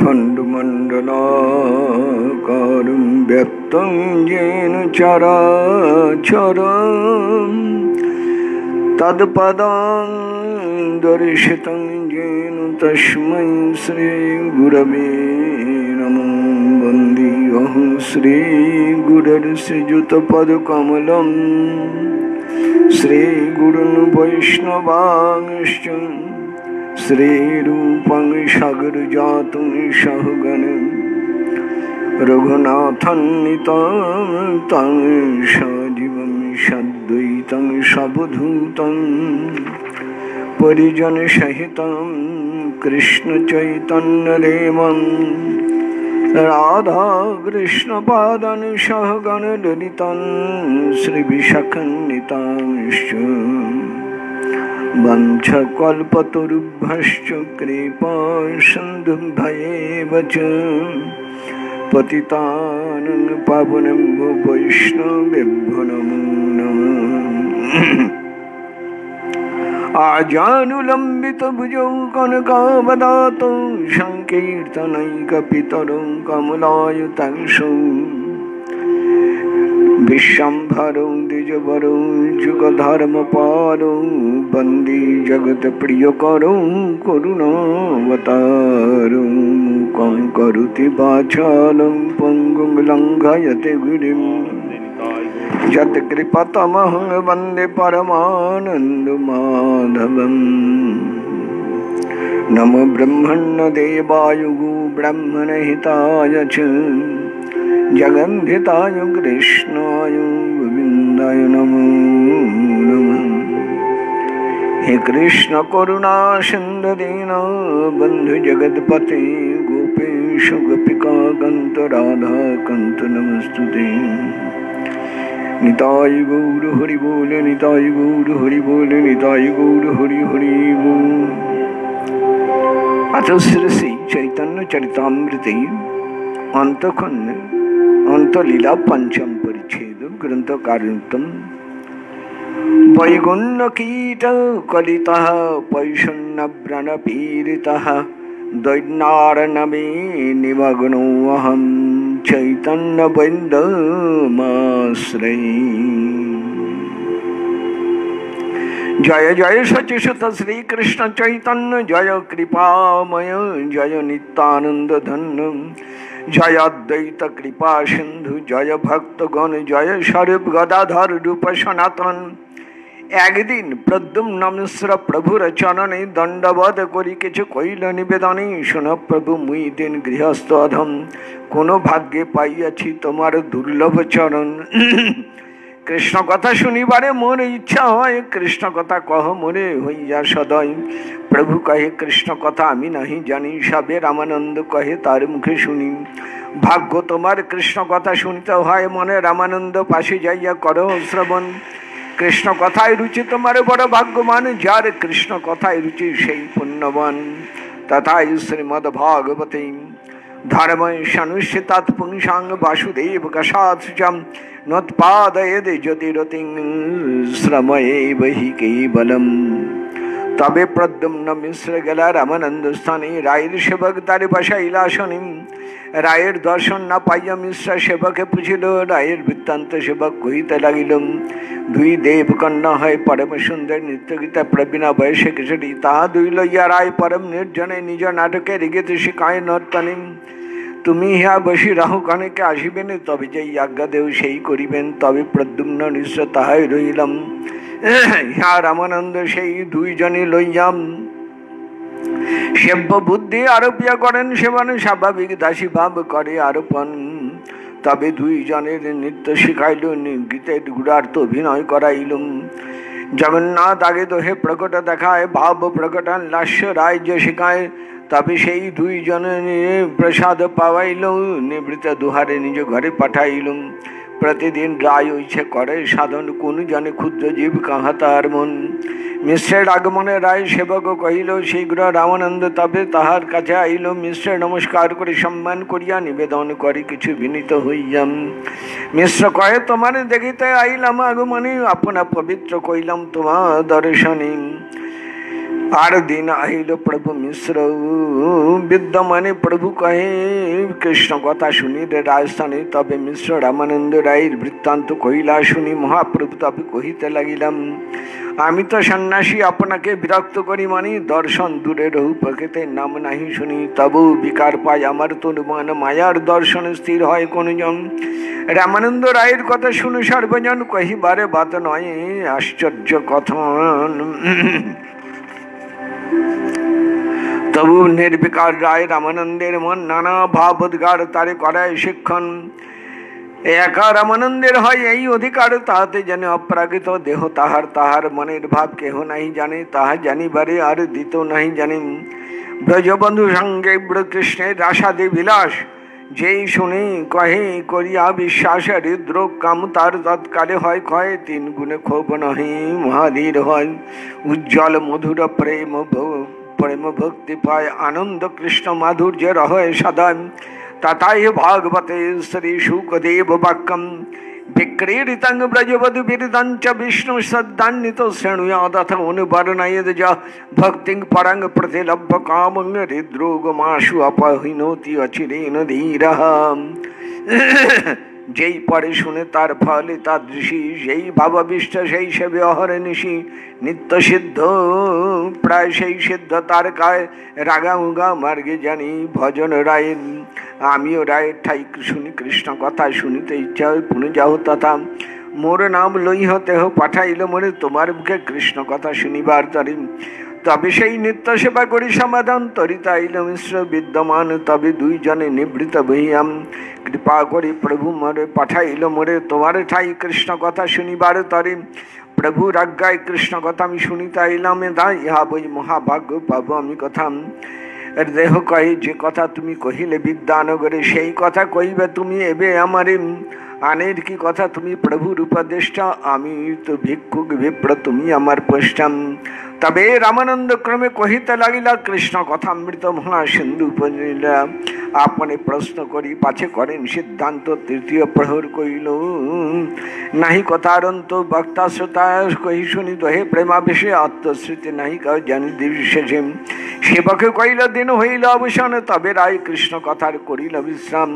खण्डमण्डलाकारं व्यक्तं येन चराचरं तत्पदं दर्शितं येन तस्मै श्रीगुरवे नमो। वन्देऽहं श्रीगुरुर्श्रीयुतपदकमलं श्रीगुरुन् वैष्णवांश्च श्रीरूपं सागरजातं सहगणं रघुनाथान्वितं तं सजीवं सद्वैतं सावधूतं परिजनसहितं कृष्णचैतन्यदेवं राधाकृष्णपादान् सहगणललितं श्रीविशाखान्वितांश्च वंशकल्पतरुभ्यश्च कृपासिन्धुभ्येव च पतितानां पावनेभ्यो वैष्णवेभ्यो नमो नमः। आजानुलम्बितभुजौ कनकावदातौ संकीर्तनैकपितरौ कमलायतांशौ विश्वम्भरौ द्विजवरौ जुगधर्मपालौ वन्दे जगत्प्रियकरौ करुणावतारौ मूकं करोति वाचालं पङ्गुं लङ्घयते गिरिं यत्कृपातमहं वन्दे परमानन्दमाधवम्। नमो ब्रह्मण्यदेवाय ब्रह्मणहिताय च जगन्धिताय कृष्णाय गोविन्दाय नमो नमः। हे कृष्ण करुणा सिन्धु दीनबन्धु जगत्पते गोपेश गोपिका कान्त राधा कान्त नमस्तुते। निताय गौर हरि बोल निताय गौर हरि बोल निताय गौर हरि हरि बोल। अथ श्री चैतन्य चरितामृते अंतखंड अंतलीला पंचम परिच्छेद ग्रंथकारितम वैगुण्यकीट कलितः पैषण्य व्रण पीड़ितः दैन्यारण्ये निमग्नो अहं चैतन्य वैन्दमाश्रये। जय जय सच्चिदानंद श्री कृष्ण चैतन्य जय कृपामय जय नित्यानंद धन्य जय अद्वैत कृपा सिंधु जय भक्तगण जय स्वरूप गदाधर रूप सनातन। একদিন প্রদ্যুম্ন মিশ্র প্রভুর চরণে দণ্ডবধ করি কিছু কইল নিবেদনে শোন প্রভু মুই দিন গৃহস্থ অধম কোন ভাগ্যে পাইয়াছি তোমার দুর্লভ চরণ। কৃষ্ণ কথা শুনিবারে মোর ইচ্ছা হয় কৃষ্ণ কথা কহ মোরে হইয়া সদয়। প্রভু কহে কৃষ্ণ কথা আমি নাহি জানি সবে রামানন্দ কহে তার মুখে শুনি। ভাগ্য তোমার কৃষ্ণ কথা শুনতে হয় মনে রামানন্দ পাশে যাইয়া করো শ্রবণ। কৃষ্ণ কথায় রুচি তোমার বড় ভাগ্যবান যার কৃষ্ণ কথায় রুচি সেই পুণ্যবান। তথায় শ্রীমদ্ ভাগবতে ধর্ময় সনুষ্ঠিতাৎ পুংসাং বাসুদেব কসাৎসুচম নোৎপাদয়েদ জ্যোতিরতিং শ্রময়েব হি কেবলম। তবে প্রদ্যুম্ন মিশ্র গেলা রামানন্দ স্থানে রায়ের সেবক তারে বসাইলা আসনে। রায়ের দর্শন না পাইয়া মিশ্র সেবকে পুছিল রায়ের বৃত্তান্ত সেবক কহিতে লাগিল। দুই দেবকন্যা হয় পরম সুন্দর নৃত্যগীতা প্রবীণা বয়সে কিশোরী তাহা দুই লইয়া রায় পরম নির্জনে নিজ নাটকে রিগিতে শিখায় নর্তনী। তুমি ইহা বসি রাহু কণকে আসিবেন তবে যেই আজ্ঞা দেও সেই করিবেন। তবে প্রদ্যুম্ন মিশ্র তাহাই রইলাম ইহা রামানন্দ সেই দুইজনে লইয়াম। সেব্য বুদ্ধি আরোপিয়া করেন সেবনে স্বাভাবিক দাসী ভাব করে আরোপণ। তবে দুইজনের নৃত্য শিখাইল গীতের গুড়ার্থ অভিনয় করাইলুম। জগন্নাথ আগে দোহে প্রকট দেখায় ভাব প্রকটন লাস্য রাজ্য শিখায়। তবে সেই দুইজনে প্রসাদ পাওয়াইল নিবৃত দুহারে নিজ ঘরে পাঠাইলুম। प्रतिदिन राय इच्छे करे साधन कोन जाने क्षुद्र जीव कहाँ तार मन। मिश्रेर आगमने राय सेवक कहिल शीघ्र रामानंद तबे ताहार काछे आइल। मिश्र नमस्कार करे सम्मान करिया निवेदन करे किछु विनीत हइयाम। मिश्र कहे तोमारे देखिते आइलाम आगमने अपना पवित्र कइलाम तोमार दर्शने। आर दिन आइल प्रभु मिश्र विद्यमाने प्रभु कहे कृष्ण कथा शुनि रे राजस्थाने तबे मिश्र रामानंद राय वृत्तांत कहिला शुनि महाप्रभु तबे कहिते लागिलाम आमी तो सन्यासी आपनाके विरक्त करी मानी दर्शन दूरे रहु प्रकृति नाम नहीं शुनि तबु विकार पाय आमार तनुमान मायार दर्शन स्थिर हय कोन जन रामानंद रायर कथा शुने सर्वजन कहिबारे बात नय आश्चर्य कथन तबु निर्विकार राय रामानंदेर मन नाना भाव उद्गार तारे कराय शिक्षण एका रामानंदेर हय एई अधिकार ताहाते जाने अपरागित देह ताहार ताहार मनेर भाव केह नहीं जाने ताहा जानिबारे आर दित नहीं जाने ब्रजबंधु संगे कृष्णेर आशादे विलास जेई शुने कहे करिया विश्वास हृद्र काम तार तत्काले हय क्षय तीन गुणे क्षोभ नहीं महाधीर हय उज्ज्वल मधुर प्रेम प्रेम भक्ति पाय आनंद कृष्ण माधुर्य रहे सदा तथाय भागवते श्री शुकदेव वाक्यम विक्रीडितं ब्रजवधु विरदं च विष्णु सद्दान्वितो शृणुयादथ अनुवर्णयेद् ज भक्तिं परं प्रतिलभ्य कामं हृद्रोगमाशु अपहिनोति अचिरेण धीरः जेई पढ़े शुने तार फले तादृशी जेई भावाविष्ट सेई सेवे अहरनिशि नित्य सिद्ध प्राय सेई सिद्ध तार काय रागा उगा मार्गे जानी भजन राय आमिओ राय ठाई शुनि कृष्ण कथा शुनिते इच्छा पुणे जाओ तथा मोर नाम लइह तेह पाठाइल मोरे तुम्हार मुखे कृष्ण कथा शुनिबार तरी तबे सेई नित्य सेवा करी समाधान तरित आइल मिश्र विद्यमान तबे दुई जने निवृत्त भइयाम कृपा करी प्रभु मोरे पाठाइल मोरे तुम्हारे ठाई कृष्ण कथा शुनिबार तरी प्रभु आज्ञाय कृष्ण कथा आमि शुनिते आइलाम दा इहा बई महाभाग्य पाबो आमि कथा देह कहे जे कथा तुमी कहिले विद्यानगरे सेई कथा कहिबे तुमी एबे आमारे आनेर की कथा तुमी प्रभुर उपदेष्टा आमी तो भिक्षुक विप्र तुमी आमार पृष्ठम तबे रामानंद क्रमे कहिते लागिला कृष्ण कथामृत महा सिंधु उपजिला आपने प्रश्न करी पाछे करें सिद्धांत तृतीय प्रहर कहिल नाही कथारंत वक्ता श्रोता कही शुनि दहे प्रेमावेशे आत्मस्मृति नाही कह जानी दिवसे सेवक कहिल दिन हईल अवसान तबे राय कृष्ण कथार करिल विश्राम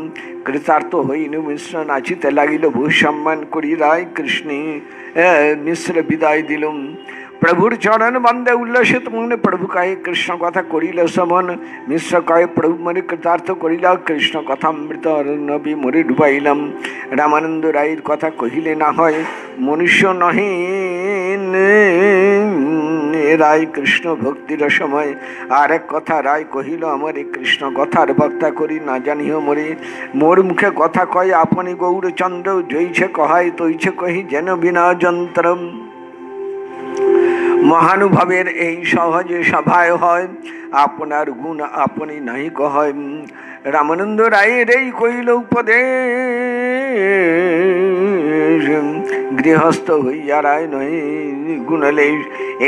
कृतार्थ हईन मिश्र नाचिते लागिल भू सम्मान करी राय कृष्णे मिश्र विदाय दिलुम प्रभुर चरण बंदे उल्लसित मने प्रभु कहे कृष्ण कथा करिल समन मिश्र कहे प्रभु मने कृतार्थ करिला कृष्ण कथामृत नबी मोरे डुबाइलाम रामानंद रायर कथा कहिले ना हय मनुष्य नहे राय कृष्ण भक्तिर समय और एक कथा राय कहिल आमारे कृष्ण कथार वक्ता करी ना जानियो मोरे मोर मुखे कथा कय आपनि गौरचंद्र जइछे कहाय तइछे कहि जेन बिना যন্ত্রম महानुभवेर এই সহজে সভায় হয় আপনার গুণ আপনি নাই কয় রামানন্দ রায়ের এই কইল উপদেশ গৃহস্থ হইয়া রায় নয় গুণলে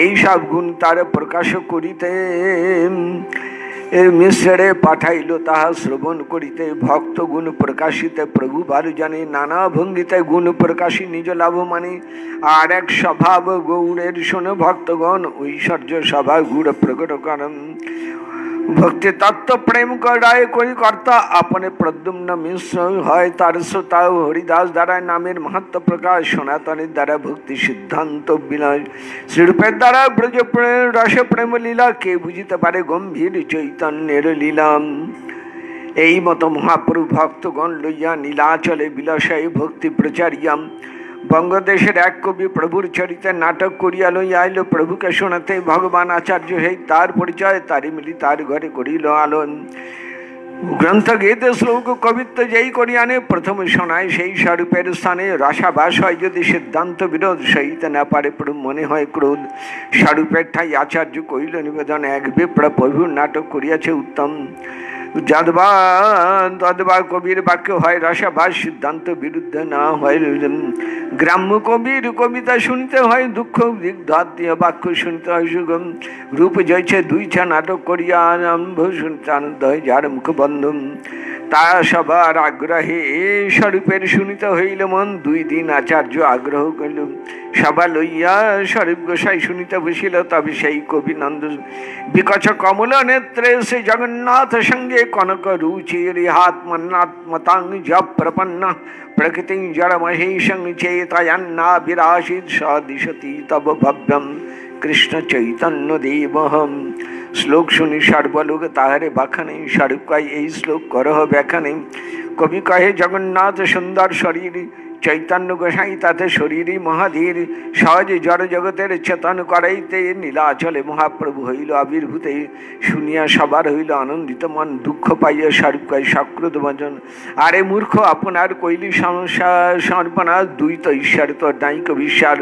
এই সব গুণ তার প্রকাশ করিতে मिश्रे पाठाइल ताहा श्रवण करिते भक्त गुण प्रकाशिते प्रभु बारु जाने नाना भंगिते गुण प्रकाशी निज लाभ माने आर एक स्वभाव गौणेर शोने भक्तगण ऐश्वर्य स्वभाव गुण प्रकट करन भक्ति तत्व प्रेम कराय करी कर्ता अपने प्रद्युम्न मिश्र हय तार श्रोता हरिदास द्वारा नामेर महत्व प्रकाश सनातनेर द्वारा भक्ति सिद्धांत विलय श्रीरूपेर द्वारा ब्रज रस प्रेम लीला के बुझिते पारे गम्भीर चैतन्येर लीला এই মতো মহাপ্রভু ভক্তগণ লইয়া নীলাচলে বিলাসায় ভক্তি প্রচারিয়াম বঙ্গদেশের এক কবি প্রভুর চরিত্রে নাটক করিয়া লইয়া আইল প্রভুকে শোনাতে ভগবান আচার্য হেই তার পরিচয় তারি মিলি তার ঘরে করিল আলোন গ্রন্থ গীত শ্লোক কবিত্ব যেই করি আনে প্রথম শোনায় সেই স্বরূপের স্থানে রসাভাস হয় যদি সিদ্ধান্ত বিরোধ সহিতে না পারে প্রভু মনে হয় ক্রোধ স্বরূপের ঠাই আচার্য কইল নিবেদন এক বিপ্র প্রভুর নাটক করিয়াছে উত্তম যদ্বা তদ্বা কবির বাক্য হয় রসাভাস সিদ্ধান্ত বিরুদ্ধে না হয় গ্রাম্য কবির কবিতা শুনতে হয় দুঃখ দিগ্ধাত্মীয় বাক্য শুনতে হয় সুগম রূপ জয়ছে দুইছা নাটক করিয়া আরম্ভ শুনতে আনন্দ হয় যার মুখ বন্ধ তা সবার আগ্রহে স্বরূপের শুনিতে হইল মন। 2 দিন আচার্য আগ্রহ করিল, সভা লইয়া স্বরূপ গোসাই শুনিতে বসিল। তবে সেই কবি নন্দ বিকচ কমল নেত্রে সে জগন্নাথ সঙ্গে কনক রুচির হাত্মনাত্মতাং জপ প্রপন্ন প্রকৃতি জড়মহেশং চেতয়ন্না বিরাশিত সদিশতি তব ভব্যম কৃষ্ণ চৈতন্য দেবহম। শ্লোক শুনি সর্বলোক তাহারে বাখানে, স্বরূপ কয় এই শ্লোক করহ ব্যাখানে। কবি কহে জগন্নাথ সুন্দর শরীর, চৈতন্য গোসাই তাতে শরীরই মহাধীর। সহজে জড় জগতের চেতন করাইতে নীলাচলে মহাপ্রভু হইল আবির্ভূতে। শুনিয়া সবার হইল আনন্দিত মন, দুঃখ পাইয়া স্বরূপ কয় সক্রোধ ভজন। আরে মূর্খ আপনার কৈলি সংসার সর্বনাশ, 2 তো ঈশ্বর তোর নাইক বিশ্বাস।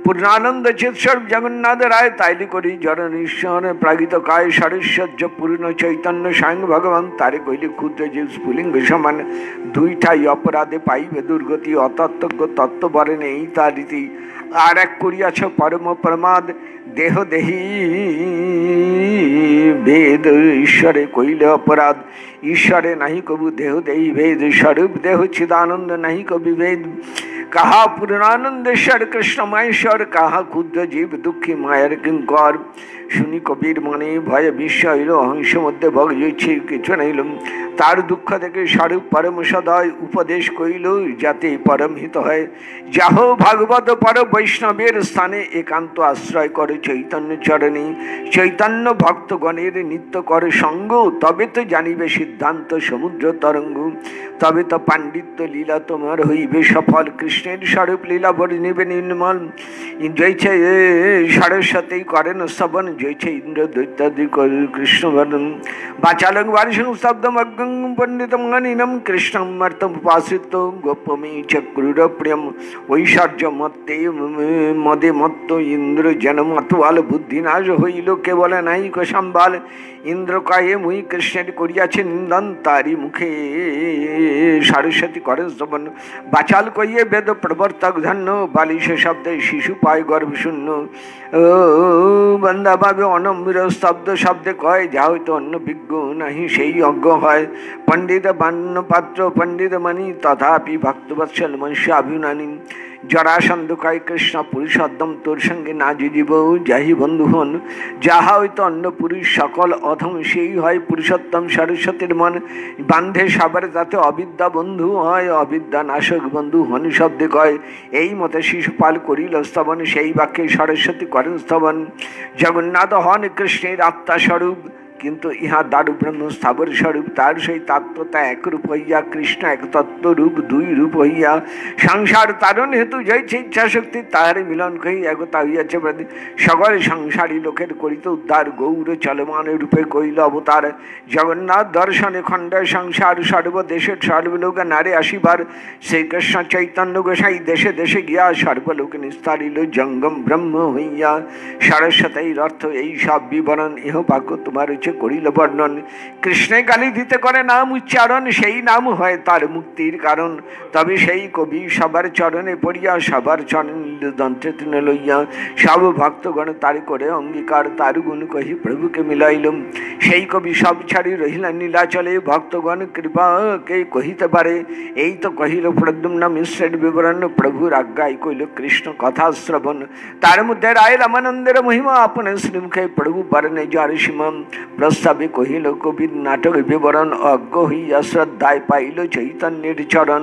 পূর্ণানন্দ চিৎস্বরূপ জগন্নাথ রায়, তাইলি করি জড়নীশ্বর প্রাগিত কায়। সরস্বর্য পূর্ণ চৈতন্য স্বয়ং ভগবান, তারে কইলে ক্ষুদ্র জীব স্ফুলিঙ্গ সমান। 2টাই অপরাধে পাইবে দুর্গতি, অতত্ত্বজ্ঞ তত্ত্ব বরে নেই তার রীতি। আর এক করিয়াছ পরম প্রমাদ, দেহ দেহি ভেদ ঈশ্বরে কইলে অপরাধ। ঈশ্বরে নাহি কবু দেহ দেহি ভেদ, স্বরূপ দেহ চিদানন্দ নাহি কবি ভেদ। কাহা পূর্ণানন্দেশ্বর কৃষ্ণ মহেশ্বর, কাহা ক্ষুদ্র জীব দুঃখী মায়ের কিঙ্কর। শুনি কবির মনে ভয়ে বিস্ময় হইল, অহংস মধ্যে ভগজইছি কিছু নাইল। তার দুঃখ দেখে স্বরূপ পরম সদয় উপদেশ কইল, যাতে পরম হিত হয়। যাহ ভাগবত পর বৈষ্ণবের স্থানে, একান্ত আশ্রয় করে চৈতন্য চরণে। চৈতন্য ভক্তগণের নিত্য করে সঙ্গ, তবে তো জানিবে সিদ্ধান্ত সমুদ্র তরঙ্গ। তবে তো পাণ্ডিত্য লীলা তোমার হইবে সফল, কৃষ্ণের স্বরূপ লীলা বর্ণিবে নির্মল। জয়ছে সরস্বতী করেন স্তবন, জয়ছে ইন্দ্র দৈত্যাদি কৃষ্ণ বর্ণন। বাচালং বারিশং স্তব্ধম অজ্ঞং পণ্ডিতম অনিনম, কৃষ্ণম মর্তম উপাসিত গোপমী চক্রুর প্রিয়ম। ঐশ্বর্য মত্তে মদে মত্ত ইন্দ্র যেন মাতোয়াল, বুদ্ধি নাশ হইল কেবল নাইক সম্বাল। ইন্দ্র কয়ে মুই কৃষ্ণের করিয়াছে নিন্দন, তারি মুখে সরস্বতী করেন স্তবন। বাচাল কইয়ে বেদ প্রবর্তক ধন্য, বালিশ শব্দে শিশু পায় গর্ভ শূন্য। বন্দা ভাবে অনম্র স্তব্ধ শব্দে কয়, যা হইতো অন্য বিজ্ঞ নাহি সেই অজ্ঞ হয়। পণ্ডিত বান্য পাত্র পণ্ডিত মানি, তথাপি ভক্তবৎসল মনুষ্য অভিমানী। জরাসন্ধ কয় কৃষ্ণ পুরুষোত্তম, তোর সঙ্গে না যুজিব যাহি বন্ধু হন। যাহা হইতো অন্য পুরুষ সকল অধম, সেই হয় পুরুষোত্তম সরস্বতীর মন। বান্ধে সাবার তাতে অবিদ্যা বন্ধু হয়, অবিদ্যা নাশক বন্ধু হন শব্দে কয়। এই মতে শিশুপাল করিল স্তবন, সেই বাক্যে সরস্বতী করেন স্তবন। জগন্নাথ হন কৃষ্ণের আত্মাস্বরূপ, কিন্তু ইহা দারু ব্রহ্ম স্থাবর স্বরূপ। তার সেই তত্ত্বতা একরূপ হইয়া, কৃষ্ণ এক তত্ত্বরূপ 2 রূপ হইয়া। সংসার তারণ হেতু জয়ছে ইচ্ছা শক্তি, তাহার মিলন কহি একতা হইয়াছে প্রতি। সকল সংসারী লোকের করিত উদ্ধার, গৌর চলমান রূপে কইল অবতার। জগন্নাথ দর্শনে খণ্ড সংসার, সর্বদেশের সর্বলোক নারে আসিবার। শ্রীকৃষ্ণ চৈতন্য গোসাই দেশে দেশে গিয়া, সর্বলোক নিস্তারিল জঙ্গম ব্রহ্ম হইয়া। সরস্বতীর অর্থ এই সব বিবরণ, ইহ বাক্য তোমার করিল বর্ণন। কৃষ্ণে গালি দিতে করে নাম উচ্চারণ, সেই নাম হয় তার মুক্তির কারণ। তবে সেই কবি সবার চরণে পড়িয়া, সবার চরণ দন্তে তিনি লইয়া, সব ভক্তগণ তার করে অঙ্গীকার, তার গুণ কহি প্রভুকে মিলাইল। সেই কবি সব ছাড়ি রহিলেন নীলাচলে, ভক্তগণ কৃপাকে কহিতে পারে। এই তো কহিল প্রদ্যুম্ন মিশ্রের বিবরণ, প্রভুর আজ্ঞায় কইল কৃষ্ণ কথা শ্রবণ। তার মধ্যে রায় রামানন্দের মহিমা, আপন শ্রীমুখে প্রভু বরণে যার সীমা। প্রস্তাবে কহিল কবির নাটক বিবরণ, অজ্ঞ হইয়া শ্রদ্ধায় পাইল চৈতন্যের চরণ।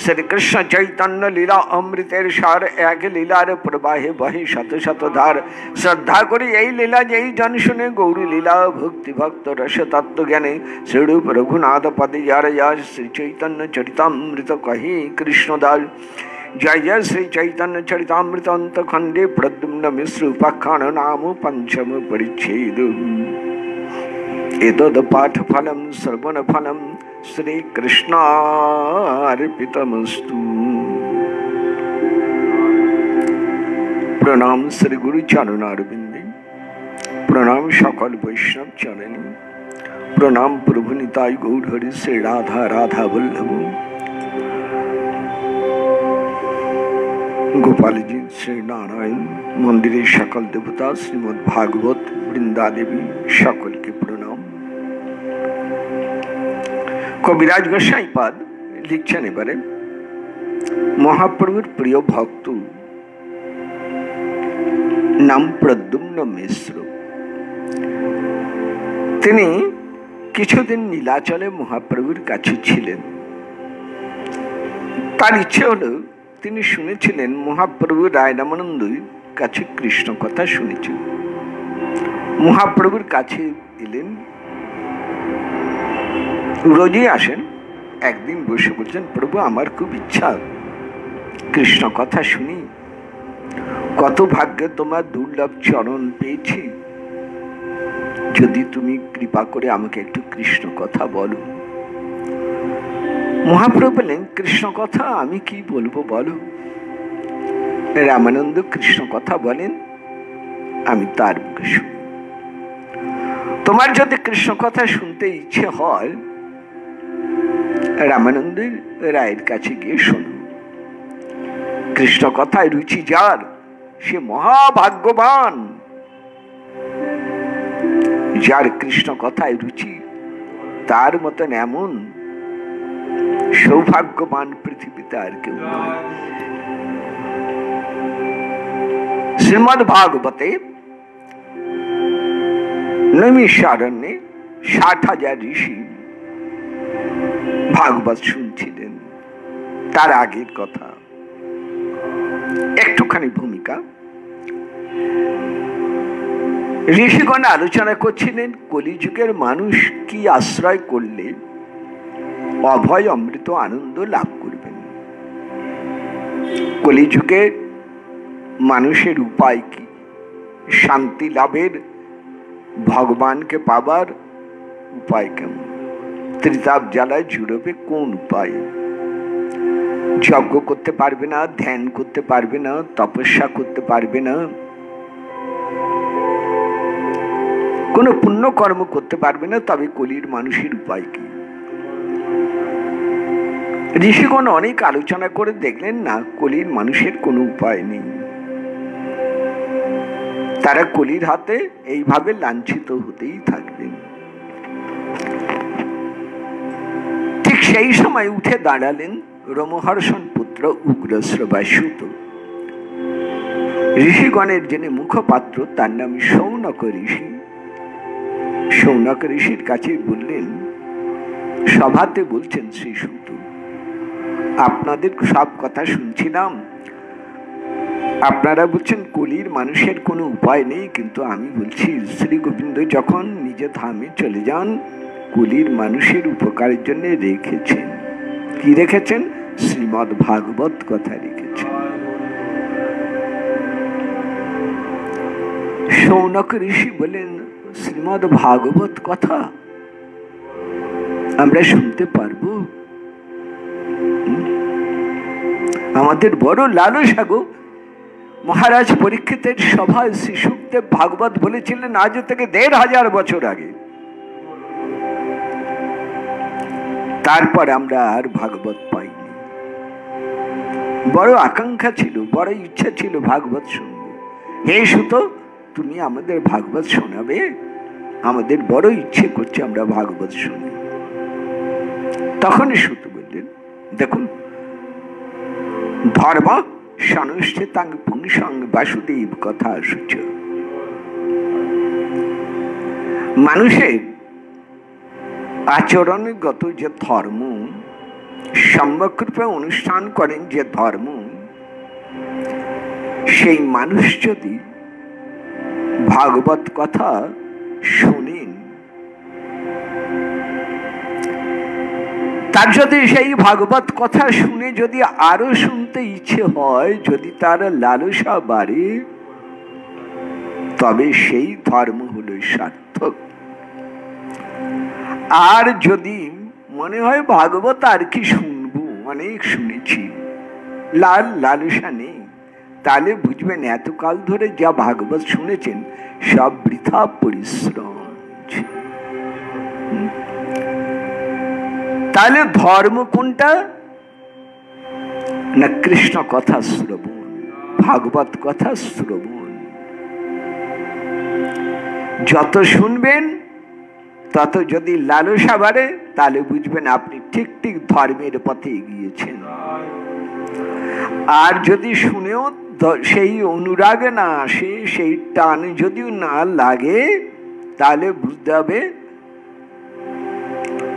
শ্রীকৃষ্ণ চৈতন্য লীলা অমৃতের সার, এক লীলার প্রবাহে বহে শত শত ধার। শ্রদ্ধা করি এই লীলা যেই জন শুনে, গৌরী লীলা ভক্তি ভক্ত রস তত্ত্ব জ্ঞানে। শ্রীরূপ রঘুনাথ পদে যার যশ, শ্রী চৈতন্য চরিতামৃত কহি কৃষ্ণদাস। জয় জয় শ্রী চৈতন্য চরিতামৃত অন্তখণ্ডে, প্রদ্যুম্ন মিশ্র উপাখ্যান নাম পঞ্চম পরিচ্ছেদ। এতদ পাঠ ফলম শ্রবণ ফলম শ্রীকৃষ্ণার্পিতমস্তু। প্রণাম শ্রী গুরু চরণারবিন্দে, প্রণাম সকল বৈষ্ণব চরণে, প্রণাম প্রভু নিতাই গৌর হরি শ্রী রাধা রাধা বল্লভ। গোপালজি, শ্রী নারায়ণ মন্দিরের সকল দেবতা, শ্রীমদ্ ভাগবত বৃন্দা দেবী সকলকে প্রণাম। কবিরাজ গোসাইপাদ লিখছেন এবারে, মহাপ্রভুর প্রিয় ভক্ত নাম প্রদ্যুম্ন মিশ্র, তিনি কিছুদিন নীলাচলে মহাপ্রভুর কাছে ছিলেন। তার ইচ্ছে হলো, তিনি শুনেছিলেন মহাপ্রভু রায় রামানন্দের কাছে কৃষ্ণ কথা শুনেছেন। মহাপ্রভুর কাছে এলেন, রোজই আসেন। একদিন বসে বলছেন, প্রভু আমার খুব ইচ্ছা কৃষ্ণ কথা শুনি, কত ভাগ্যে তোমার দুর্লভ চরণ পেয়েছি, যদি তুমি কৃপা করে আমাকে একটু কৃষ্ণ কথা বলো। মহাপ্রভু বললেন, কৃষ্ণ কথা আমি কি বলবো বলো। রামানন্দ কৃষ্ণ কথা বলেন, আমি তার মুখে শুনি। তোমার যদি কৃষ্ণ কথা শুনতে ইচ্ছে হয়, রামানন্দ রায়ের কাছে গিয়ে শোনো। কৃষ্ণ কথায় রুচি যার, সে মহাভাগ্যবান। যার কৃষ্ণ কথায় রুচি, তার মতন এমন সৌভাগ্যবান পৃথিবীতে আর কেউ নয়। শ্রীমদ্ ভাগবতে নৈমিষারণ্যে 60,000 ঋষি ভাগবত শুনছিলেন। তার আগের কথা, একটুখানি ভূমিকা। ঋষিগণ আলোচনা করছিলেন কলিযুগের মানুষ কি আশ্রয় করলে অভয় অমৃত আনন্দ লাভ করবেন। কলিযুগে মানুষের উপায় কি, শান্তি লাভের, ভগবানকে পাবার উপায় কেমন, ত্রিতাপ জ্বালায় জুড়বে কোন উপায়। যজ্ঞ করতে পারবে না, ধ্যান করতে পারবে না, তপস্যা করতে পারবে না, কোন পুণ্য কর্ম করতে পারবে না, তবে কলির মানুষের উপায় কি। ঋষিগণ অনেক আলোচনা করে দেখলেন না, কলির মানুষের কোনো উপায় নেই। তারা কলির হাতে এইভাবে লাঞ্ছিত হতেই থাকবেন। ঠিক সেই সময় উঠে দাঁড়ালেন রোমহর্ষণ পুত্র উগ্রশ্রবা সুত। ঋষিগণের যিনি মুখপাত্র, তার নাম শৌনক ঋষি। শৌনক ঋষির কাছে বললেন, সভাতে বলছেন শ্রী সুত, আপনাদের সব কথা শুনছিলাম, আপনারা বলছেন কলির মানুষের কোনো উপায় নেই, কিন্তু আমি বলছি শ্রী গোবিন্দ যখন নিজে ধামে চলে যান, কলির মানুষের উপকারের জন্য রেখেছেন। কি রেখেছেন? শ্রীমদ্ ভাগবত কথা রেখেছেন। শৌনক ঋষি বলেন, শ্রীমদ্ ভাগবত কথা আমরা শুনতে পারবো? আমাদের বড় লালসা গো। মহারাজ পরীক্ষিতের সভায় শ্রী শুকদেব ভাগবত বলেছিলেন আজ থেকে ১৫০০ বছর আগে। তারপর আমরা আর ভাগবত পাইনি। বড় আকাঙ্ক্ষা ছিল, বড় ইচ্ছা ছিল ভাগবত শুনবো। হে সুত, তুমি আমাদের ভাগবত শোনাবে? আমাদের বড় ইচ্ছে করছে আমরা ভাগবত শুনি। তখনই সুত বললেন, দেখুন, ধর্ম সনুষ্ঠিতাং পুংসং বাসুদেব কথা সূচ। মানুষের আচরণগত যে ধর্ম, সম্যকরূপে অনুষ্ঠান করেন যে ধর্ম, সেই মানুষ যদি ভাগবত কথা শোনেন, তার যদি সেই ভাগবত কথা শুনে যদি আরো শুনতে ইচ্ছে হয়, যদি তার লালসা বাড়ে, তবে সেই ধর্ম হলো সার্থক। আর যদি মনে হয় ভাগবত আর কি শুনবো, অনেক শুনেছি, লালসা নেই, তাহলে বুঝবেন এতকাল ধরে যা ভাগবত শুনেছেন সব বৃথা পরিশ্রম। তাহলে ধর্ম কোনটা? না কৃষ্ণ কথা শ্রবণ, ভাগবত কথা শ্রবণ। যত শুনবেন তত যদি লালসা বাড়ে, তাহলে বুঝবেন আপনি ঠিক ঠিক ধর্মের পথে এগিয়েছেন। আর যদি শুনেও সেই অনুরাগ না আসে, সেই টান যদিও না লাগে, তাহলে বুঝতে হবে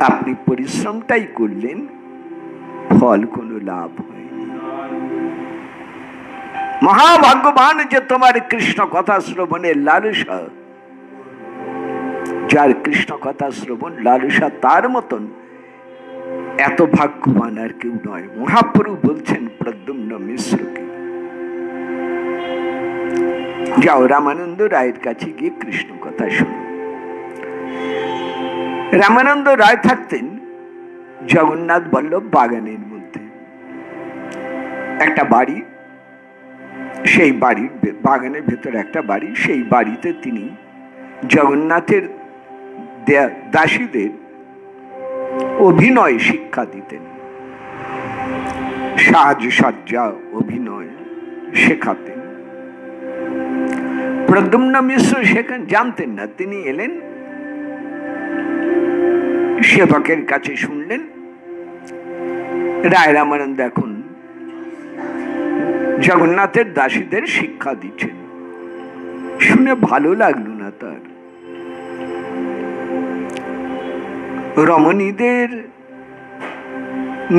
আপনি পরিশ্রমটাই করলেন, ফল কোনো লাভ হয়নি। মহাভাগ্যবান যে তোমার কৃষ্ণ কথা শ্রবণের লালসা, যার কৃষ্ণ কথা শ্রবণ লালসা, তার মতন এত ভাগ্যবান আর কেউ নয়। মহাপ্রভু বলছেন প্রদ্যুম্ন মিশ্রকে, যাও রামানন্দ রায়ের কাছে গিয়ে কৃষ্ণ কথা শোনো। রামানন্দ রায় থাকতেন জগন্নাথ বল্লভ বাগানের মধ্যে, একটা বাড়ি, সেই বাড়ির বাগানের ভেতরে একটা বাড়ি, সেই বাড়িতে তিনি জগন্নাথের দাসীদের অভিনয় শিক্ষা দিতেন, সাজসজ্জা অভিনয় শেখাতেন। প্রদ্যুম্ন মিশ্র সেখানে জানতেন না, তিনি এলেন, সেবকের কাছে শুনলেন রায় রামানন্দ এখন জগন্নাথের দাসীদের শিক্ষা দিচ্ছেন। শুনে ভালো লাগলো না তার। রমণীদের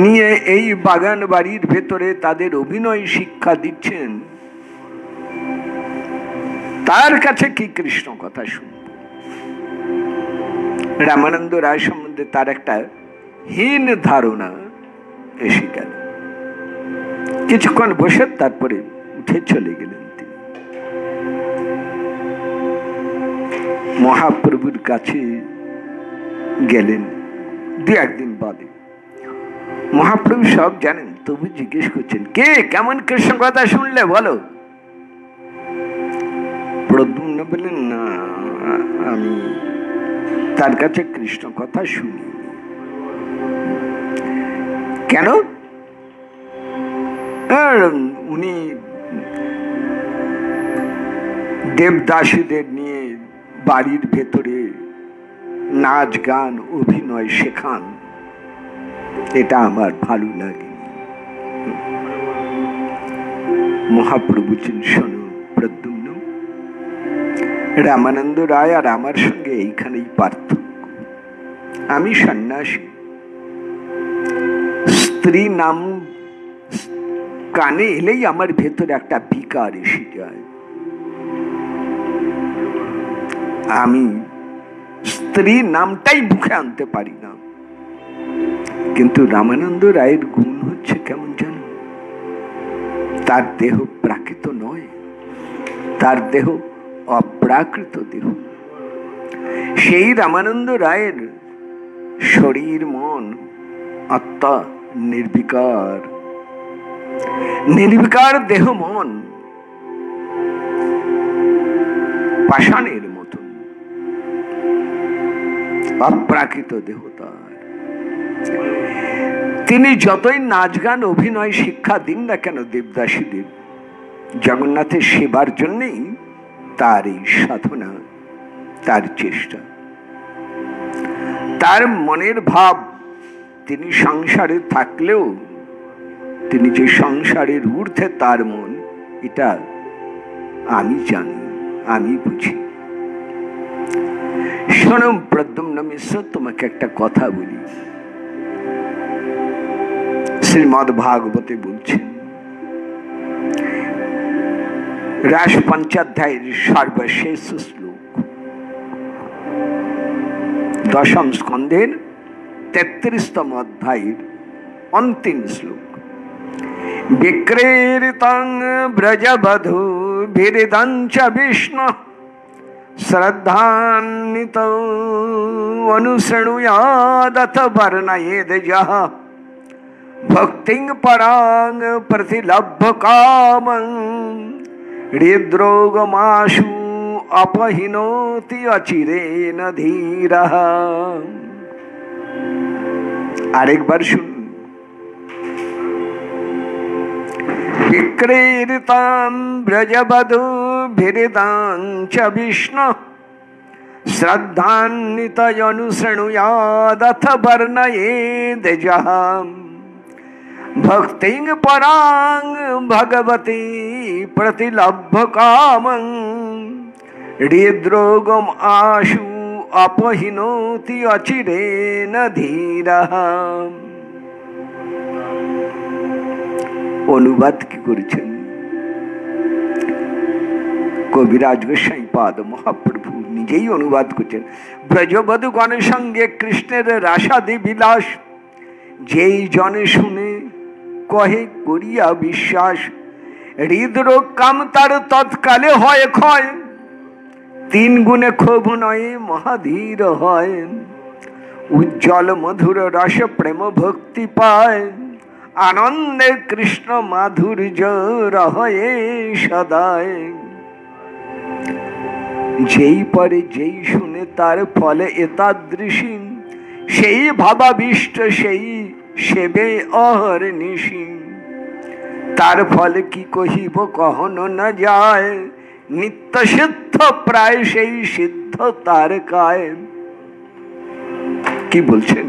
নিয়ে এই বাগান বাড়ির ভেতরে তাদের অভিনয় শিক্ষা দিচ্ছেন, তার কাছে কি কৃষ্ণ কথা শুনব? রামানন্দ রায় সম্বন্ধে তার একটা হীন ধারণা এসে গেল। কিছুক্ষণ বসে তারপরে উঠে চলে গেলেন তিনি। মহাপ্রভুর কাছে গেলেন দু একদিন বাদে। মহাপ্রভু সব জানেন, তবু জিজ্ঞেস করছেন, কে কেমন কৃষ্ণ কথা শুনলে বলো? প্রদ্যুম্ন বললেন, না, আমি তার কাছে কৃষ্ণ কথা শুনি। কেন? উনি দেবদাসীদের নিয়ে বাড়ির ভেতরে নাচ গান অভিনয় শেখান, এটা আমার ভালো লাগে। মহাপ্রভু শোনো প্রদ্যুম্ন, রামানন্দ রায় আর আমার সঙ্গে এইখানেই পার্থক্য। আমি সন্ন্যাসী, স্ত্রী নাম কানে এলেই আমার ভেতরে একটা বিকার এসে যায়। আমি স্ত্রী নামটাই মুখে আনতে পারি না। কিন্তু রামানন্দ রায়ের গুণ হচ্ছে কেমন জানো? তার দেহ প্রাকৃত নয়, তার দেহ অপ্রাকৃত দেহ। সেই রামানন্দ রায়ের শরীর, মন, আত্মা নির্বিকার, নির্বিকার দেহ মন পাষাণের মতন, অপ্রাকৃত দেহ তার। তিনি যতই নাচ গান অভিনয় শিক্ষা দিন না কেন দেবদাসীদের, জগন্নাথের সেবার জন্যই তার এই সাধনা, তার চেষ্টা, তার মনের ভাব। তিনি সংসারে থাকলেও তিনি যে সংসারের ঊর্ধ্বে তার মন, এটা আমি জানি, আমি বুঝি। শোনো প্রদ্যুম্ন মিশ্র, তোমাকে একটা কথা বলি। শ্রীমদ্ ভাগবতে বলছেন, রাস পঞ্চাধ্যায়ের সর্বশেষ শ্লোক, দশম স্কন্ধের 33তম অধ্যায়ের অন্তিম শ্লোক। বিক্রেরিতং ব্রজবধূ বিরিদঞ্চ বিষ্ণু শ্রদ্ধান্বিত অনুশৃণুয়াদথ বর্ণয়েদ যঃ ভক্তিং পরাং প্রতিলভ্য কামং হৃদ্রোগমাশু अपहिनोति अचिरेन धीरः। আরেকবার শুন। বিক্রেরিতাম ব্রজবধূ বিরিদাঞ্চ বিষ্ণু श्रद्धान्वित अनुशृणुयादथ वर्णयेद जहां भक्तिं परां भगवती प्रतिलभ्य कामं हृद्रोगम आशु अपहिनोति अचिरेण धीरः। অনুবাদ কি করেছেন কবিরাজ গোসাই পাদ মহাপ্রভু নিজেই অনুবাদ করছেন। ব্রজবধূগণ সঙ্গে কৃষ্ণের রাসাদি বিলাস যেই জনে শুনে কহে করিয়া বিশ্বাস হৃদরোগ কাম তার তৎকালে হয় ক্ষয় তিন গুণে ক্ষোভ নয়ে মহাধীর হয় উজ্জ্বল মধুর রস প্রেম ভক্তি পায় আনন্দে কৃষ্ণ মাধুর্য রহয়ে সদায় যেই পরে যেই শুনে তার ফলে এতাদৃশী সেই ভাবাবিষ্ট সেই সেবে অহর নিশি তার ফলে কি কহিব কহনো না যায় নিত্য সিদ্ধ প্রায় সেই সিদ্ধ তার কায়। কি বলছেন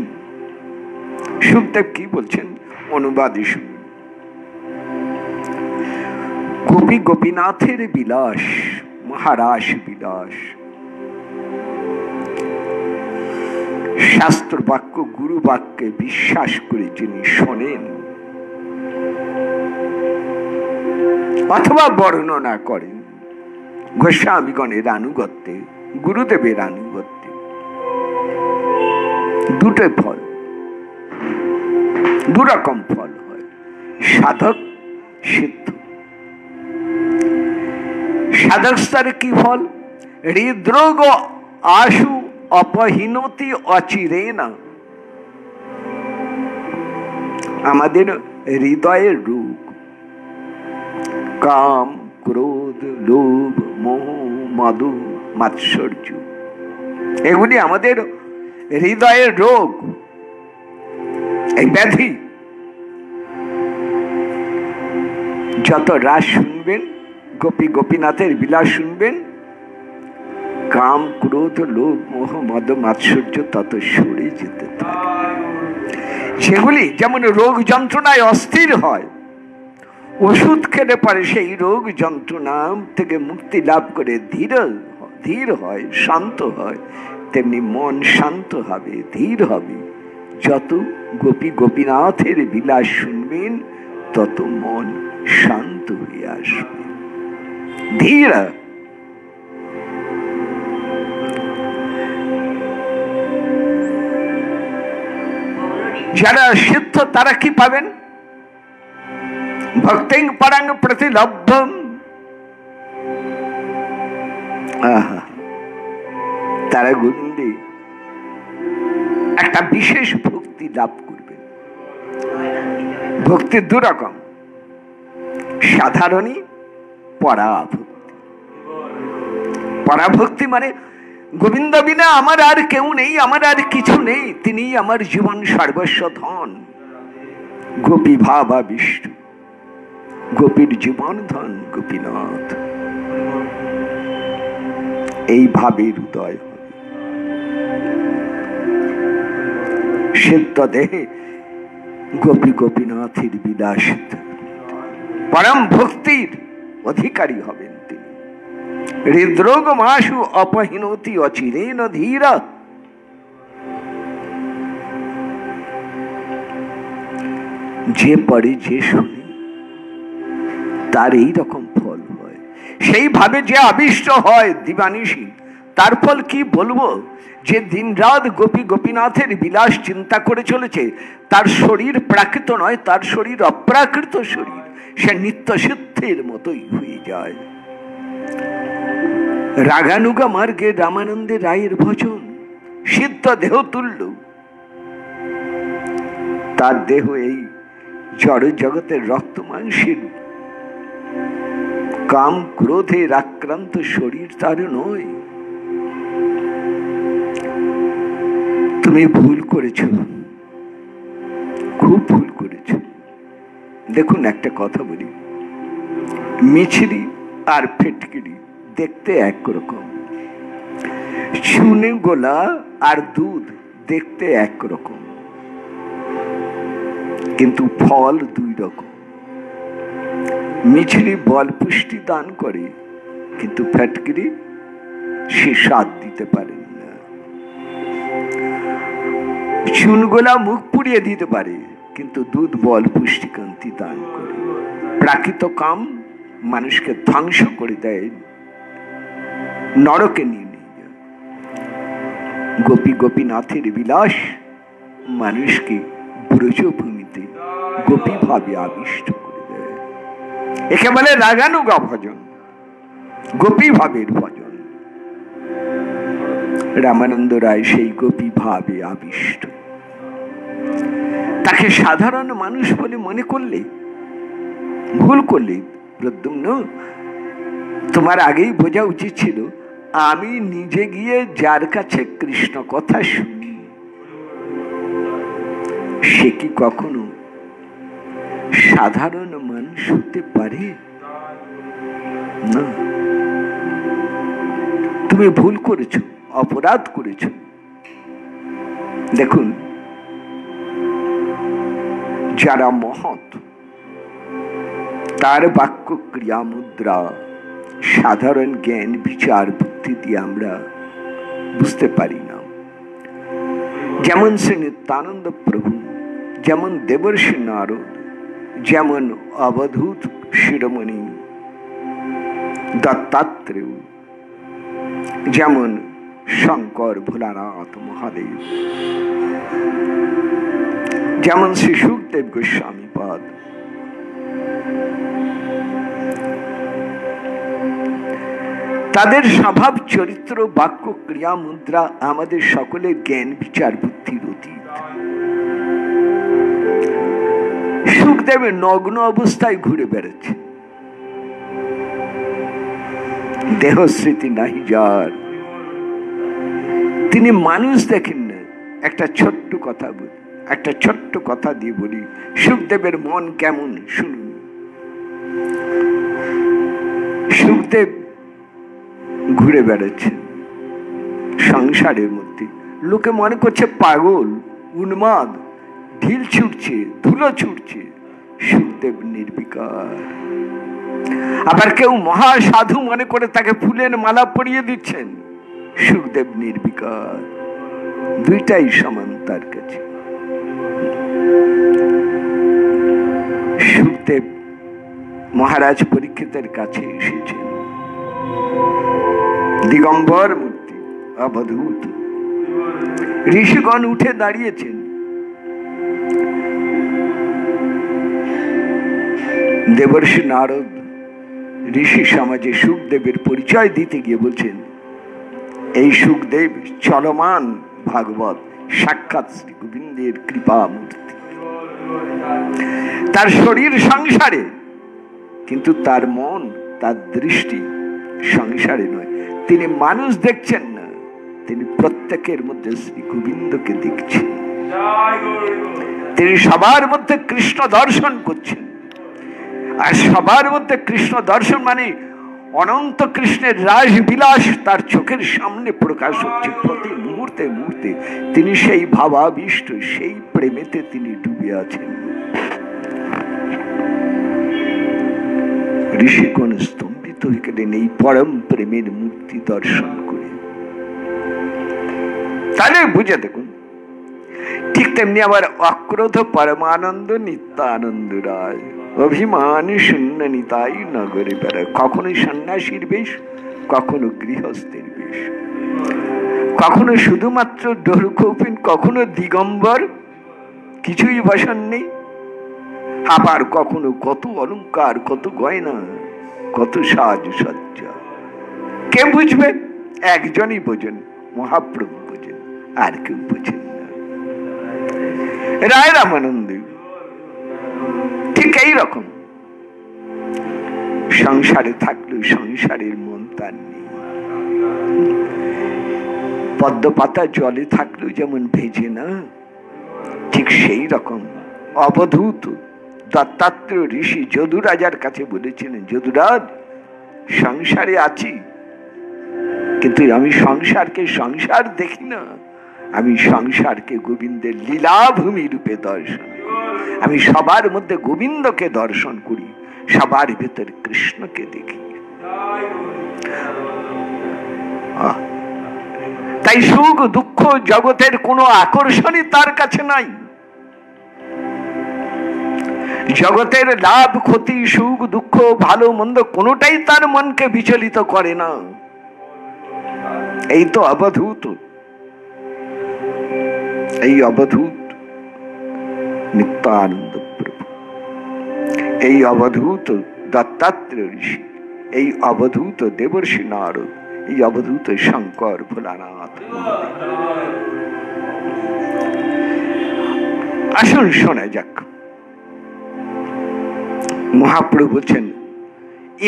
শুকদেব কি বলছেন অনুবাদে শুনুন। গোপী গোপীনাথের বিলাস মহারাস বিলাস শাস্ত্র বাক্য গুরু বাক্যে বিশ্বাস করে যিনি শোনেন অথবা বর্ণনা করেন গোস্বামীগণের আনুগত্যে গুরুদেবের আনুগত্যে দুটোই ফল দুরকম ফল হয় সাধক সিদ্ধ। সাধক স্তরে কি ফল হৃদরোগ আশু অপহীনতি অচিরেণ আমাদের হৃদয়ের রোগ কাম ক্রোধ লোভ মোহ মদ মাৎসর্য এগুলি আমাদের হৃদয়ের রোগ এই ব্যাধি যত রাস শুনবেন গোপী গোপীনাথের বিলাস শুনবেন কাম ক্রোধ লোভ মোহ মদ মাৎসর্য তত সরে যেতে থাকে। সেগুলি যেমন রোগ যন্ত্রণায় অস্থির হয় ওষুধ খেলে পরে সেই রোগ যন্ত্রণা থেকে মুক্তি লাভ করে ধীর হয় শান্ত হয় তেমনি মন শান্ত হবে ধীর হবে। যত গোপী গোপীনাথের বিলাস শুনবেন তত মন শান্ত হয়ে আসবে ধীর। যারা সিদ্ধ তারা কি পাবেন ভক্তিং পরাং প্রতিলভ্যম তারা গোবিন্দে একটা বিশেষ ভক্তি লাভ করবে। ভক্তি দুরকম সাধারণী পরাভক্তি। পরাভক্তি মানে গোবিন্দ বিনা আমার আর কেউ নেই আমার আর কিছু নেই তিনি আমার জীবন সর্বস্ব ধন গোপী ভাবাবিষ্ট গোপীর জীবন ধন গোপীনাথ এই ভাবের উদয় হবে সিদ্ধ দেহে গোপী গোপীনাথের বিলাসিত পরম ভক্তির অধিকারী হবেন তিনি। হৃদরোগ মাসু অপহীনতি অচিরেণ ধীর যে পড়ে যে শুনে তার এই রকম ফল হয় সেইভাবে যে আবিষ্ট হয় দিবানিশী তার ফল কি বলবো যে দিন রাত গোপী গোপীনাথের বিলাস চিন্তা করে চলেছে তার শরীর প্রাকৃত নয় তার শরীর অপ্রাকৃত শরীর সে নিত্য সিদ্ধের মতোই হয়ে যায়। রাগানুগা মার্গে রামানন্দে রায়ের ভজন সিদ্ধ দেহ তুল্য তার দেহ এই জড় জগতের রক্ত মাংসের কাম ক্রোধের আক্রান্ত শরীর তার নয়। তুমি ভুল করেছ খুব ভুল করেছ। দেখুন একটা কথা বলি মিছরি আর ফিটকিরি দেখতে একরকম চুনে গোলা আর দুধ দেখতে একরকম, কিন্তু ফল দুই রকম। মিছরি বল পুষ্টি দান করে, কিন্তু ফ্যাটকিরি সে স্বাদ দিতে পারেন না। চুন গোলা মুখ পুড়িয়ে দিতে পারে, কিন্তু দুধ বল পুষ্টিকান্তি দান করে। প্রাকৃত কাম মানুষকে ধ্বংস করে দেয়, নরকে নিয়ে যায়। গোপী গোপীনাথের বিলাস মানুষকে ব্রজভূমিতে গোপী ভাবে আবিষ্ট করে দেয়। একে বলে রাগানুগা ভজন, গোপী ভাবের ভজন। রামানন্দ রায় সেই গোপী ভাবে আবিষ্ট। তাকে সাধারণ মানুষ বলে মনে করলে ভুল করলে প্রদ্যুম্ন, তোমার আগেই বোঝা উচিত ছিল আমি নিজে গিয়ে যার কাছে কৃষ্ণ কথা শুনি সে কি কখনো সাধারণ মানুষ হতে পারে না। তুমি ভুল করেছো, অপরাধ করেছো। দেখুন, যারা মহৎ তার বাক্য ক্রিয়া মুদ্রা সাধারণ জ্ঞান বিচার বুদ্ধি দিয়ে আমরা বুঝতে পারি না। যেমন শ্রী নিত্যানন্দ প্রভু, যেমন দেবর্ষি নারদ, যেমন অবধূত শিরোমণি দত্তাত্রেয়, যেমন শঙ্কর ভোলানাথ মহাদেব, যেমন শ্রী সুখদেব গোস্বামী পাদ, তাদের স্বভাব চরিত্র বাক্য ক্রিয়া মুদ্রা আমাদের সকলের জ্ঞান বিচার বুদ্ধির অতীত। সুখদেবের নগ্ন অবস্থায় ঘুরে বেড়াচ্ছে, দেহ স্মৃতি নাহি যার। তিনি মানুষ দেখেন না। একটা ছোট্ট কথা বলি, একটা ছোট্ট কথা দিয়ে বলি, সুখদেবের মন কেমন শুনুন। সুখদেব ঘুরে বেড়াচ্ছে সংসারের মধ্যে, লোকে মনে করছে পাগল, উন্মাদ, ঢিল ছুটছে, ধুলো ছুটছে। সুখদেব নির্বিকার। আবার কেউ মহাসাধু মনে করে তাকে ফুলের মালা পরিয়ে দিচ্ছেন। সুখদেব নির্বিকার, দুইটাই সমান তার কাছে। সুখদেব মহারাজ পরীক্ষিতের কাছে এসেছেন, দিগম্বর মূর্তি, অবধূত। ঋষিগণ উঠে দাঁড়িয়েছেন। দেবর্ষি নারদ ঋষি সমাজে সুখদেবের পরিচয় দিতে গিয়ে বলছেন, এই সুখদেব চলমান ভাগবত, সাক্ষাৎ শ্রী গোবিন্দের কৃপা মূর্তি। তার শরীর সংসারে, কিন্তু তার মন, তার দৃষ্টি সংসারে নয়। তিনি মানুষ দেখছেন না, তিনি প্রত্যেকের মধ্যে শ্রী গোবিন্দকে দেখছেন। তিনি সবার মধ্যে কৃষ্ণ দর্শন করছেন। আর সবার মধ্যে কৃষ্ণ দর্শন মানে অনন্ত কৃষ্ণের রাসবিলাস তার চোখের সামনে প্রকাশ হচ্ছে প্রতি মুহূর্তে মুহূর্তে। তিনি সেই ভাবাবিষ্ট, সেই প্রেমেতে তিনি ডুবে আছেন। ঋষিগণ স্তম্ভিত হয়ে গেলেন এই পরম প্রেমের মূর্তি দর্শন করে। তাহলে বুঝে দেখুন, ঠিক তেমনি আবার অক্রোধ পরমানন্দ নিত্যানন্দ রায়, অভিমানী শূন্য নিতাই নগরে বেড়ায়। কখনো সন্ন্যাসীর বেশ, কখনো গৃহস্থের বেশ, কখনো শুধুমাত্র ডোরকৌপিন, কখনো দিগম্বর, কিছুই বসন নেই। আবার কখনো কত অলংকার, কত গয়না, কত সাজসজ্জা। কে বুঝবেন? একজনই বোঝেন, মহাপ্রভু বোঝেন, আর কেউ বোঝেন না। রায় রামানন্দ ঠিক এই রকম। সংসারে থাকলেও সংসারের মন তার নেই। পদ্ম পাতা জলে থাকলেও যেমন ভেজে না, ঠিক সেই রকম অবধূত দত্তাত্রেয় ঋষি যদুরাজার কাছে বলেছিলেন, যদুরাজ, সংসারে আছি কিন্তু আমি সংসারকে সংসার দেখি না, আমি সংসারকে গোবিন্দের লীলাভূমি রূপে দর্শন করি। আমি সবার মধ্যে গোবিন্দকে দর্শন করি, সবার ভেতর কৃষ্ণকে দেখি। তাই সুখ দুঃখ জগতের কোনো আকর্ষণই তার কাছে নাই। জগতের লাভ ক্ষতি সুখ দুঃখ ভালো মন্দ কোনোটাই তার মনকে বিচলিত করে না। এই তো অবধূত, এই অবধূত নিত্যানন্দ প্রভু, এই অবধূত দত্তাত্রেয় ঋষি, এই অবধূত দেবর্ষি নারদ, এই অবধূত শঙ্কর ভোলানাথ। আসুন শোনা যাক। মহাপ্রভু বলছেন,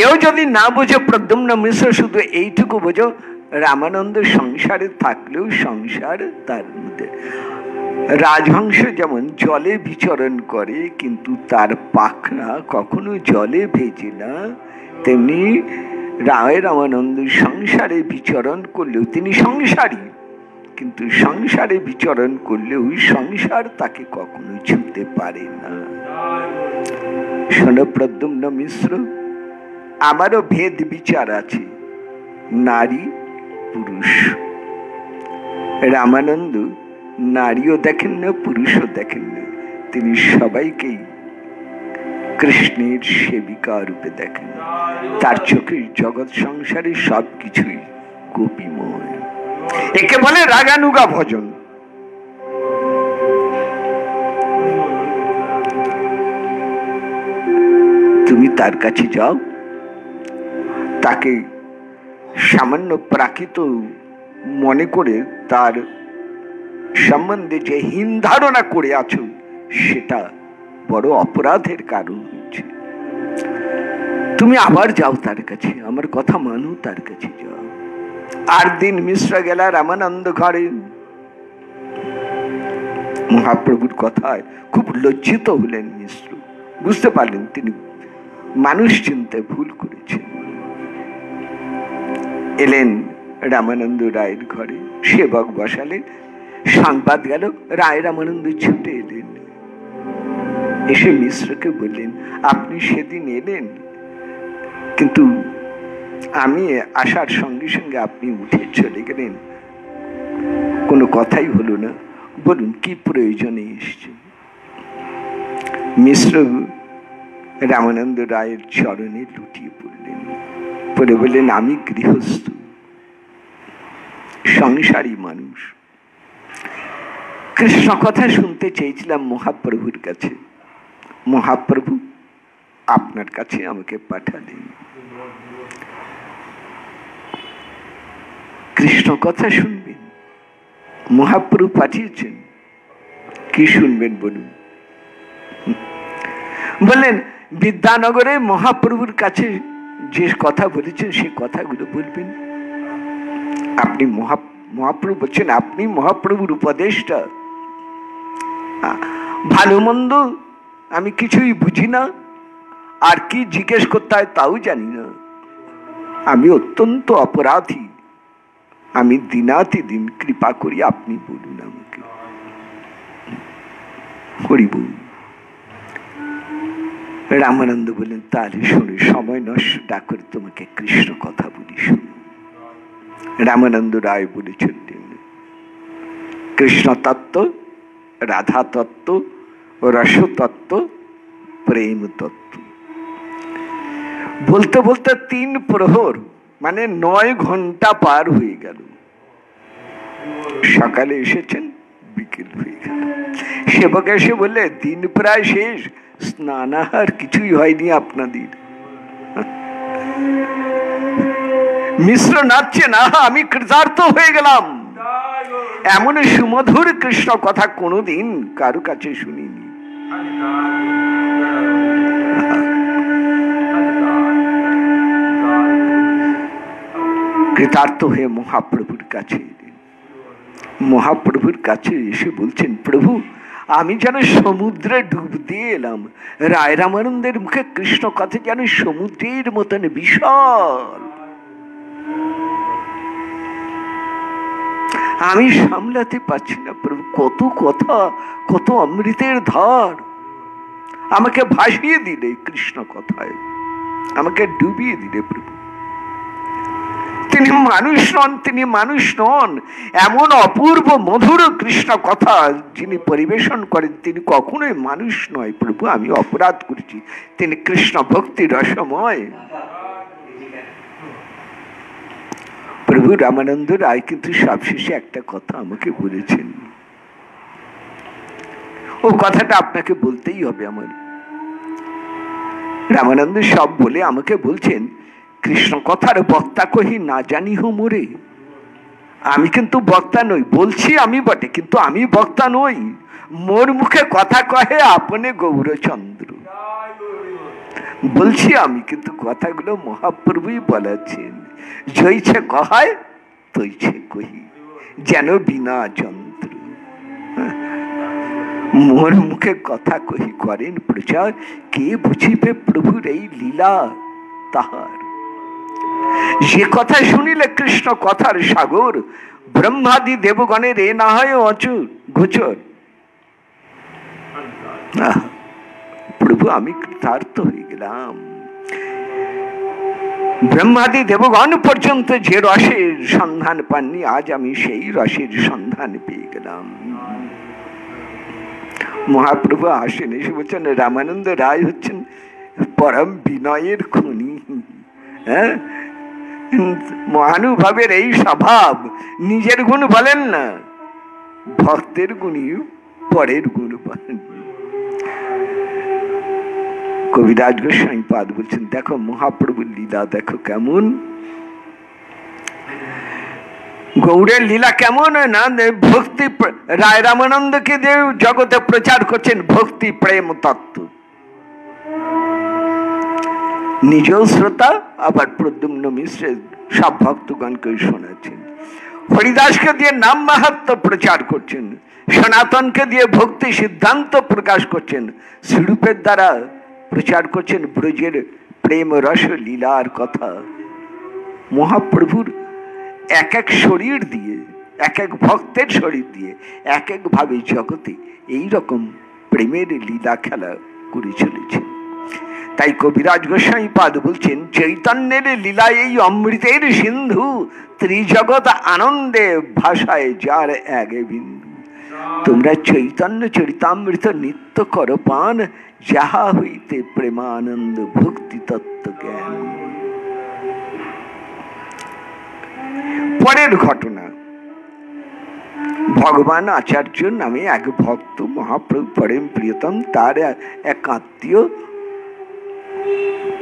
এও যদি না বোঝো প্রদ্যুম্ন মিশ্র, শুধু এইটুকু বোঝো, রামানন্দ সংসারে থাকলেও সংসার তার মধ্যে। রাজহংস যেমন জলে বিচরণ করে কিন্তু তার পাখনা কখনো জলে ভেজে না, তেমনি রামানন্দ সংসারে বিচরণ করলেও তিনি সংসারী, কিন্তু সংসারে বিচরণ করলেও সংসার তাকে কখনো ছুঁতে পারে না। শোনো প্রদ্যুম্ন মিশ্র, আমারও ভেদ বিচার আছে, নারী পুরুষ। রামানন্দ নারীও দেখেন না, পুরুষও দেখেন না, তিনি সবাইকেই কৃষ্ণের সেবিকা রূপে দেখেন। তার চোখে জগৎ সংসারে সবকিছুই গোপীময়। একে বলে রাগানুগা ভজন। তুমি তার কাছে যাও, তাকে সামান্য প্রাকৃত মনে করে তার সম্বন্ধে যে হীন ধারণা করে আছো, সেটা বড় অপরাধের কারণ হচ্ছে। তুমি আবার যাও তার কাছে, আমার কথা মানো, তার কাছে যাও। 8 দিন মিশ্র গেলা রামানন্দ ঘরে। মহাপ্রভুর কথায় খুব লজ্জিত হলেন মিশ্র, বুঝতে পারলেন তিনি মানুষ চিনতে ভুল করেছেন। এলেন রামানন্দ রায়ের ঘরে, সেবক বসালেন, সংবাদ গেল, রায় রামানন্দ ছুটে এলেন। এসে মিশ্রকে বললেন, আপনি সেদিন এলেন, কিন্তু আমি আসার সঙ্গে সঙ্গে আপনি উঠে চলে গেলেন, কোনো কথাই হলো না, বলুন কি প্রয়োজনে এসছেন? মিশ্র রামানন্দ রায়ের চরণে লুটিয়ে পড়লেন, পরে বললেন, আমি গৃহস্থ সংসারী মানুষ, কৃষ্ণ কথা শুনতে চেয়েছিলাম মহাপ্রভুর কাছে, মহাপ্রভু আপনার কাছে আমাকে পাঠালেন। কৃষ্ণ কথা শুনবেন, মহাপ্রভু পাঠিয়েছেন, কি শুনবেন বলুন? বললেন, বিদ্যানগরে মহাপ্রভুর কাছে যে কথা বলেছেন সে কথাগুলো বলবেন। আপনি মহাপ্রভু বলছেন, আপনি মহাপ্রভুর উপদেষ্টা। ভালো মন্দ আমি কিছুই বুঝি না, আর কি জিজ্ঞেস করতে হয় তাও জানি না, আমি অত্যন্ত অপরাধী, আমি দিনাতিদিন কৃপা করি, আপনি বলুন আমাকে। হরি বল। রামানন্দ বললেন, তাহলে শুনে সময় নষ্ট না করে তোমাকে কৃষ্ণ কথা বলি, শুনুন। রামানন্দ রায় বলেছেন, কৃষ্ণ তত্ত্ব, রাধা তত্ত্ব, রস তত্ত্ব, প্রেম তত্ত্ব। বলতে বলতে 3 প্রহর মানে 9 ঘন্টা পার হয়ে গেল। সকালে এসেছেন, বিকেল হয়ে গেল। সেবক এসে বললে, দিন প্রায় শেষ, স্নানাহার কিছুই হয়নি আপনাদের। মিশ্র নাচছে না, আমি কৃতার্থ হয়ে গেলাম। এমন সুমধুর কৃষ্ণ কথা কোনোদিন কারো কাছে শুনিনি। কৃতার্থ হয়ে মহাপ্রভুর কাছে এলেন। মহাপ্রভুর কাছে এসে বলছেন, প্রভু আমি যেন সমুদ্রে ডুব দিয়ে এলাম, রায় রামানন্দের মুখে কৃষ্ণ কথা যেন সমুদ্রের মতন বিশাল। আমি সামলাতে পারছি না প্রভু, কত কথা, কত অমৃতের ধার। আমাকে ভাসিয়ে দিলে কৃষ্ণ কথায়, আমাকে ডুবিয়ে দিলে প্রভু। তিনি মানুষ নন, তিনি মানুষ নন। এমন অপূর্ব মধুর কৃষ্ণ কথা যিনি পরিবেশন করেন তিনি কখনোই মানুষ নয় প্রভু। আমি অপরাধ করেছি, তিনি কৃষ্ণ ভক্তি রসময়। প্রভু রামানন্দ রায় কিন্তু সবশেষে একটা কথা আমাকে বলেছেন, ও কথাটা আপনাকে বলতেই হবে আমার। রামানন্দ সব বলে আমাকে বলছেন, কৃষ্ণ কথার বক্তা কহি না জানি হো মোরে। আমি কিন্তু বক্তা নই, বলছি আমি বটে, কিন্তু আমি বক্তা নই। মোর মুখে কথা কহে আপনে গৌরচন্দ্র। বলছি আমি, কিন্তু কথাগুলো মহাপ্রভুই বলেছেন। জইছে কহায় তৈছে কহি, যেন বিনা যন্ত্র। মোর মুখে কথা কহি করেন প্রচার, কে বুঝিবে প্রভুর এই লীলা তাহার। যে কথা শুনিলে কৃষ্ণ কথার সাগর, ব্রহ্মাদি দেবগণের এ না হয় অচুর গোচর। প্রভু আমি কৃতার্থ হয়ে গেলাম। ব্রহ্মাদি দেবগণ পর্যন্ত যে রসের সন্ধান পাননি, আজ আমি সেই রসের সন্ধান পেয়ে গেলাম। মহাপ্রভু আসেন, এসে বলছেন রামানন্দ রায় হচ্ছেন পরম বিনয়ের খনি। হ্যাঁ, মহানুভাবের এই স্বভাব, নিজের গুণ বলেন না, ভক্তের গুণই পরের গুণ বলেন। কবিরাজ গোস্বামী পাদ বলছেন, দেখো মহাপ্রভুর লীলা দেখো কেমন, গৌড়ের লীলা কেমন না। ভক্তি রায় রামানন্দকে দেব জগতে প্রচার করছেন ভক্তি প্রেম তত্ত্ব, নিজেও শ্রোতা, আবার প্রদ্যুম্ন মিশ্রের সব ভক্তগণকে শোনাচ্ছেন। হরিদাসকে দিয়ে নাম মাহাত্ম্য প্রচার করছেন, সনাতনকে দিয়ে ভক্তি সিদ্ধান্ত প্রকাশ করছেন, শ্রীরূপের দ্বারা প্রচার করছেন ব্রজের প্রেম রস লীলার কথা। মহাপ্রভুর এক এক শরীর দিয়ে, এক এক ভক্তের শরীর দিয়ে এক এক ভাবে জগতে এইরকম প্রেমের লীলা খেলা করে চলেছে। তাই কবিরাজ গোস্বামী পাদ বলছেন, চৈতন্যের লীলা এই অমৃতের সিন্ধু, ত্রিজগৎ আনন্দে ভাষায় যার এক বিন্দু। তোমরা চৈতন্য চরিতামৃত নিত্য কর পান, যাহা হইতে প্রেমানন্দ ভক্তি তত্ত্ব জ্ঞান। পরের ঘটনা, ভগবান আচার্য নামে এক ভক্ত, মহাপ্রভু পরম প্রিয়তম, তার এক আত্মীয়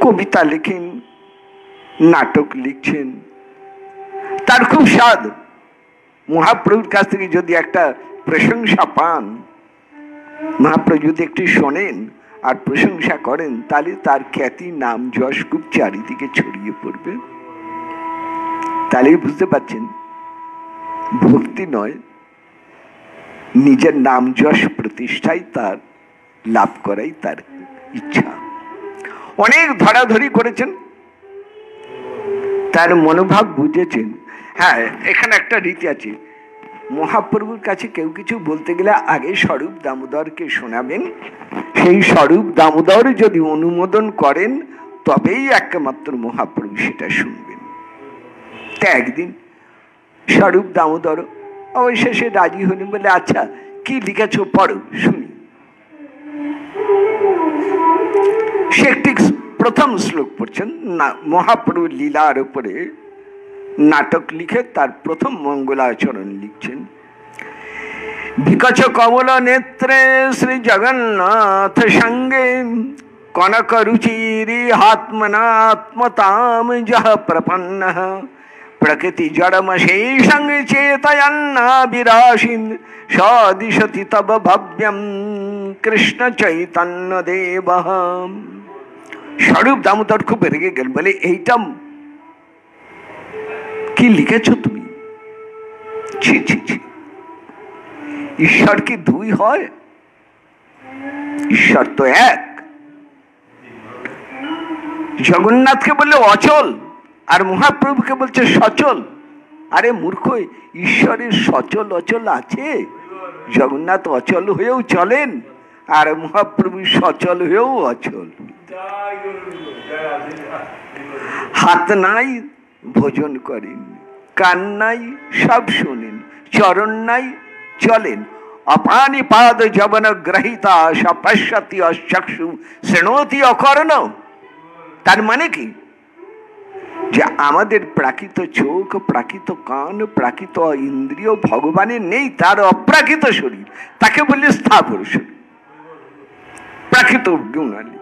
কবিতা লিখেন, নাটক লিখছেন, তার খুব স্বাদ। মহাপ্রভুর কাছ থেকে যদি একটা প্রশংসা পান, মহাপ্রভু যদি একটু শোনেন আর প্রশংসা করেন, তাহলে তার খ্যাতি নাম যশ খুব চারিদিকে ছড়িয়ে পড়বে। তাহলেই বুঝতে পারছেন ভক্তি নয়, নিজের নাম যশ প্রতিষ্ঠাই তার লাভ করাই তার ইচ্ছা। অনেক ধরাধরি করেছেন, তার মনোভাব বুঝেছেন। হ্যাঁ, এখানে একটা রীতি আছে, মহাপ্রভুর কাছে কেউ কিছু বলতে গেলে আগে স্বরূপ দামোদরকে শোনাবেন, সেই স্বরূপ দামোদর যদি অনুমোদন করেন তবেই একমাত্র মহাপ্রভু সেটা শুনবেন। তা একদিন স্বরূপ দামোদর অবশেষে রাজি হলেন, বলে আচ্ছা কি লিখেছ পড়ো শুনি। সে একটি প্রথম শ্লোক পড়ছেন, না মহাপ্রভু লীলার উপরে নাটক লিখে তার প্রথম মঙ্গলাচরণ লিখছেন। বিকচ কমল নেত্রে শ্রী জগন্নাথ সঙ্গে, কনক রুচিরি আত্মনাত্মতাম যহ প্রপন্ন, প্রকৃতি জড়মশেষং চেতয়ন্না বিরাসিন, সদিশতি তব ভব্যম কৃষ্ণ চৈতন্য দেব। স্বরূপ দামোদর খুব রেগে গেল, বলে এইটা কি লিখেছ তুমি? ছি ছি ছি, ঈশ্বর কি দুই হয়? ঈশ্বর তো এক। জগন্নাথকে বললে অচল আর মহাপ্রভুকে বলছে সচল। আরে মূর্খ, ঈশ্বরের সচল অচল আছে। জগন্নাথ অচল হয়েও চলেন, আর মহাপ্রভু সচল হয়েও অচল। হাত নাই ভোজন করেন, কান নাই সব শোনেন, চরণ নাই চলেন। অপানি পাদ যবন গ্রহিতা সপশ্যতি অচক্ষু শৃণোতি অকর্ণ। তার মানে কি, যে আমাদের প্রাকৃত চোখ, প্রাকৃত কান, প্রাকৃত ইন্দ্রিয় ভগবানের নেই, তার অপ্রাকৃত শরীর, তাকে বললে স্থাবর শরীর, প্রাকৃত গুণালী।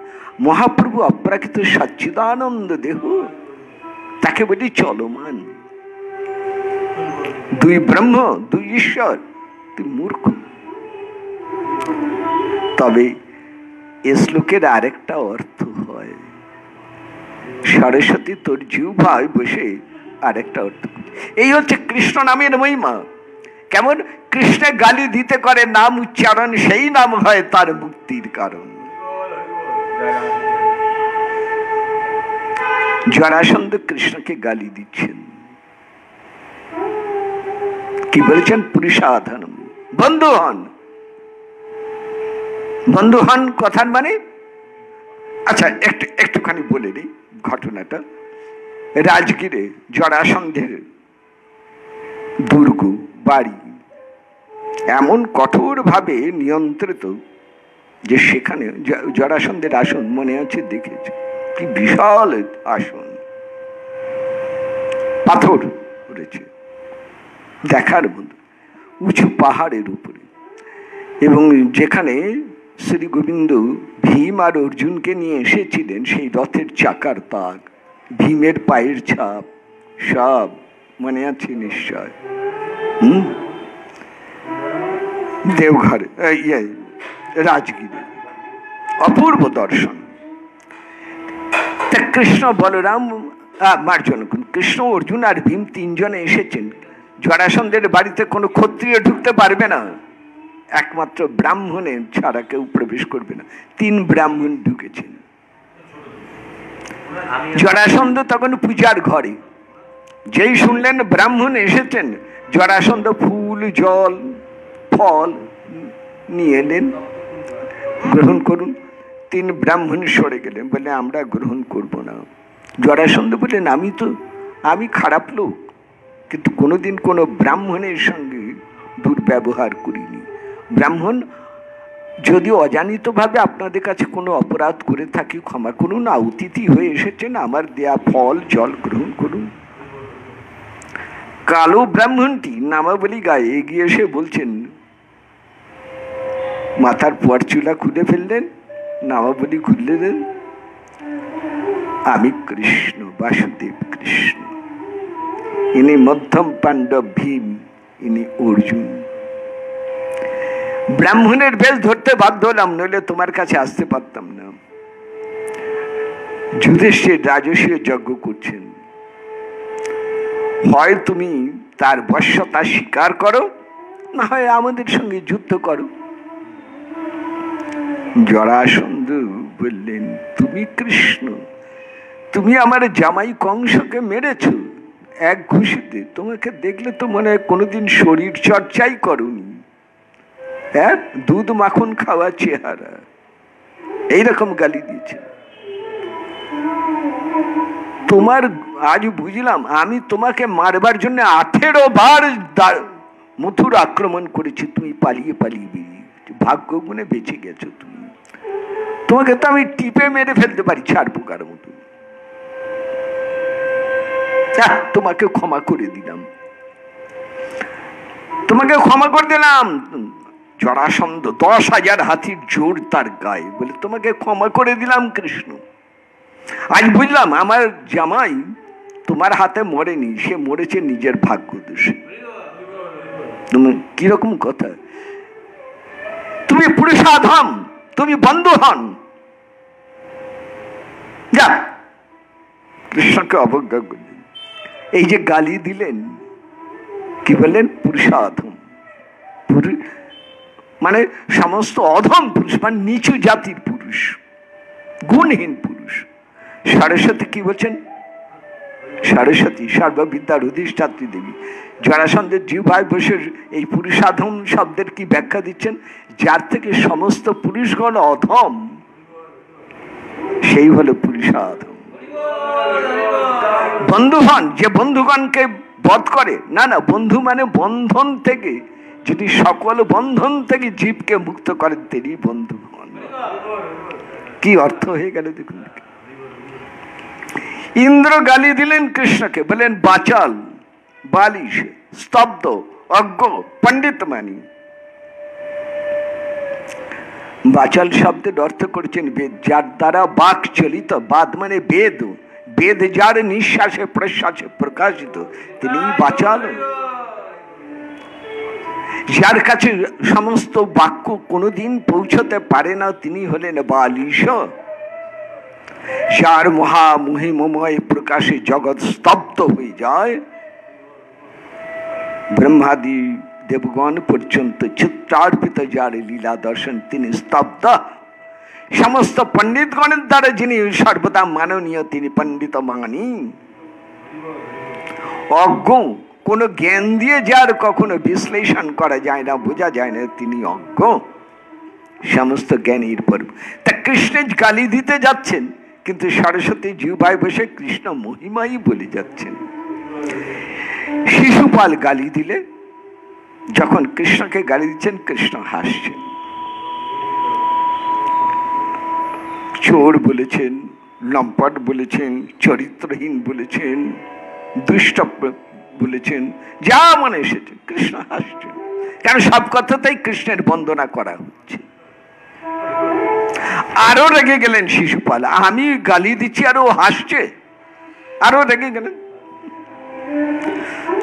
মহাপ্রভু অপ্রাকৃত সচ্চিদানন্দ দেহ, তাকে বলি চলমান। দুই ব্রহ্ম, দুই ঈশ্বর, তুই মূর্খ। তবে এ শ্লোকের আরেকটা অর্থ হয়, সরস্বতী তোর জিহ্বায় বসে আরেকটা অর্থ। এই হচ্ছে কৃষ্ণ নামের মহিমা। কেমন? কৃষ্ণে গালি দিতে করে নাম উচ্চারণ, সেই নাম হয় তার মুক্তির কারণ। জরাসন্ধ কৃষ্ণকে গালি দিচ্ছেন, কি বলেছেন? পুরুষাধনম, বন্ধু হন। বন্ধু হন কথার মানে, আচ্ছা একটুখানি বলে দিই ঘটনাটা। রাজগিরে জরাসন্ধের দুর্গ বাড়ি এমন কঠোর ভাবে নিয়ন্ত্রিত যে সেখানে জরাসন্ধের আসন, মনে আছে দেখেছে, কি বিশাল আসন, পাথর করেছে দেখার মতো, উঁচু পাহাড়ের উপরে। এবং যেখানে শ্রী গোবিন্দ ভীম আর অর্জুনকে নিয়ে এসেছিলেন, সেই রথের চাকার তাক, ভীমের পায়ের ছাপ, সব মনে আছে নিশ্চয়। দেওঘর, রাজগিরি, অপূর্ব দর্শন। তা কৃষ্ণ বলরাম মার্জন, কৃষ্ণ অর্জুন আর ভীম তিনজনে এসেছেন। জরাসন্ধের বাড়িতে কোনো ক্ষত্রিয় ঢুকতে পারবে না, একমাত্র ব্রাহ্মণের ছাড়া কেউ প্রবেশ করবে না। 3 ব্রাহ্মণ ঢুকেছেন। জরাসন্ধ তখন পূজার ঘরে, যেই শুনলেন ব্রাহ্মণ এসেছেন, জরাসন্ধ ফুল, জল, ফল নিয়ে এলেন, গ্রহণ করুন। 3 ব্রাহ্মণ সরে গেলেন, বলে আমরা গ্রহণ করব না। জরাসন্ধ বললেন, আমি খারাপ লোক, কিন্তু কোনোদিন কোনো ব্রাহ্মণের সঙ্গে দুর্ব্যবহার করিনি। ব্রাহ্মণ, যদি অজানিতভাবে আপনাদের কাছে কোনো অপরাধ করে থাকি ক্ষমা করুন, অতিথি হয়ে এসেছেন, আমার দেয়া ফল জল গ্রহণ করুন। কালো ব্রাহ্মণটি নামাবলী গায়ে এগিয়ে এসে বলছেন, মাথার পর চুলা খুলে ফেললেন, নামাবলী খুললে দেন, আমি কৃষ্ণ, বাসুদেব কৃষ্ণ। ইনি মধ্যম পাণ্ডব ভীম, ইনি অর্জুন। ব্রাহ্মণের বেশ ধরতে বাধ্য হলাম, নইলে তোমার কাছে আসতে পারতাম না। যুধিষ্ঠির রাজসূয় যজ্ঞ করছেন, হয় তুমি তার বশ্যতা স্বীকার করো, না হয় আমাদের সঙ্গে যুদ্ধ করো। জরাসন্ধ বললেন, তুমি কৃষ্ণ, তুমি আমার জামাই কংসকে মেরেছ এক ঘুষিতে, তোমাকে দেখলে তো মনে হয় কোনোদিন শরীর চর্চাই করনি, হ্যাঁ, দুধ মাখন খাওয়া চেহারা, এইরকম গালি দিয়েছে। তোমার, আজ বুঝলাম, আমি তোমাকে মারবার জন্য 18 বার মথুর আক্রমণ করেছি, তুমি পালিয়ে পালিয়ে বেরিয়ে, ভাগ্য গুণে বেঁচে গেছো তুমি। তোমাকে তো আমি টিপে মেরে ফেলতে পারি ছাড় পোকার মতো, তোমাকে ক্ষমা করে দিলাম, তোমাকে ক্ষমা করে দিলাম। জরাসন্ধ 10,000 হাতির জোর তার গায়ে, বলে তোমাকে ক্ষমা করে দিলাম কৃষ্ণ। আজ বুঝলাম আমার জামাই তোমার হাতে মরেনি, সে মরেছে নিজের ভাগ্য দোষে। তুমি কিরকম কথা, তুমি পুরুষাধম, তুমি বন্ধু হন। যা, কৃষ্ণকে অবজ্ঞা করলেন। এই যে গালি দিলেন, কি বললেন? পুরুষাধম, মানে সমস্ত অধম পুরুষ, মানে নিচু জাতির পুরুষ, গুণহীন পুরুষ। সরস্বতী কি বলছেন? সরস্বতী সর্ববিদ্যার অধিষ্ঠাত্রী দেবী। জরাসন্ধের জিহ্বায় বসে এই পুরুষাধম শব্দের কি ব্যাখ্যা দিচ্ছেন? যার থেকে সমস্ত পুরুষগণ অধম, সেই হলো পুরুষাধম। বন্ধুগণ, যে বন্ধুগণকে বধ করে, না না, বন্ধু মানে বন্ধন থেকে, যদি সকল বন্ধন থেকে জীবকে মুক্ত করেন তিনি বন্ধুগণ। কি অর্থ হয়ে গেল দেখুন। ইন্দ্র গালি দিলেন কৃষ্ণকে, বলেন বাচাল, বালিশ, স্তব্ধ, অজ্ঞ, পণ্ডিত মানি। বাচাল শব্দের অর্থ করেছেন বেদ, যার দ্বারা বাক চলিত। বাদ মানে বেদ, বেদ যার নিঃশ্বাসে প্রশ্বাসে প্রকাশিত তিনি বাচাল। যার কাছে সমস্ত বাক্য কোনোদিন পৌঁছতে পারে না তিনি হলেন বালিশ। যার মহামহিমময় প্রকাশে জগৎ স্তব্ধ হয়ে যায়, ব্রহ্মাদি দেবগণ পর্যন্ত চিত্রার্পিত যার লীলা দর্শন তিনি স্তব্ধ। সমস্ত পণ্ডিতগণের দ্বারা যিনি সর্বদা মাননীয় তিনি পণ্ডিত মানি। অজ্ঞ, কোন জ্ঞান দিয়ে যার কখনো বিশ্লেষণ করা যায় না, বোঝা যায় না, তিনি অজ্ঞ। সমস্ত জ্ঞানীর পর্ব। তা কৃষ্ণ গালি দিতে যাচ্ছেন, কিন্তু সরস্বতী জিহ্বায় বসে কৃষ্ণ মহিমাই বলে যাচ্ছেন। শিশুপাল গালি দিলে, যখন কৃষ্ণকে গালি দিচ্ছেন কৃষ্ণ হাসছেন। চোর বলেছেন, লম্পট বলেছেন, চরিত্রহীন বলেছেন, দুষ্ট বলেছেন, যা মনে এসেছে কৃষ্ণ হাসছেন। কারণ সব কথাতেই কৃষ্ণের বন্দনা করা হচ্ছে। আরো রেগে গেলেন শিশুপাল, আমি গালি দিচ্ছি আর ও হাসছে, আরো রেগে গেলেন।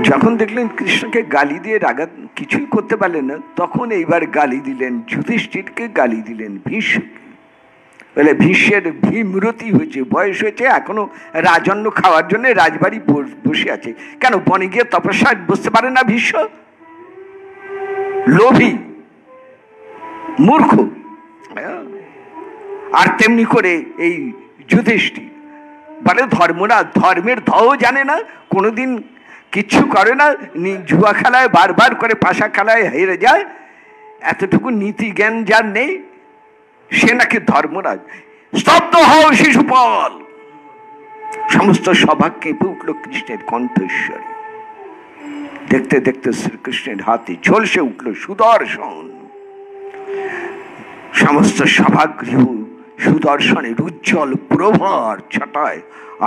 যখন দেখলেন কৃষ্ণকে গালি দিয়ে রাগা কিছুই করতে পারলেন না, তখন এইবার গালি দিলেন যুধিষ্ঠিরকে, গালি দিলেন ভীষ্মকে। বলে ভীষ্মের ভীমরতি হয়েছে, বয়স হয়েছে, এখনো রাজন্য খাওয়ার জন্য রাজবাড়ি বসে আছে। কেন বনে গিয়ে তপস্যায় বসতে পারে না ভীষ্ম? লোভী, মূর্খ। আর তেমনি করে এই যুধিষ্ঠির বলে ধর্মরাজ, ধর্মের ধও জানে না, কোনোদিন কিচ্ছু করে না, জুয়া খেলায় বারবার করে পাশা খেলায় হেরে যায়, এতটুকু নীতি জ্ঞান যার নেই, সে নাকি ধর্মরাজ। স্তব্ধ হও শিশুপাল। সমস্ত সভা কেঁপে উঠল কৃষ্ণের কণ্ঠস্বরে। দেখতে দেখতে শ্রীকৃষ্ণের হাতে ঝলসে উঠল সুদর্শন। সমস্ত সভাগৃহ সুদর্শনের উজ্জ্বল প্রভার ছটায়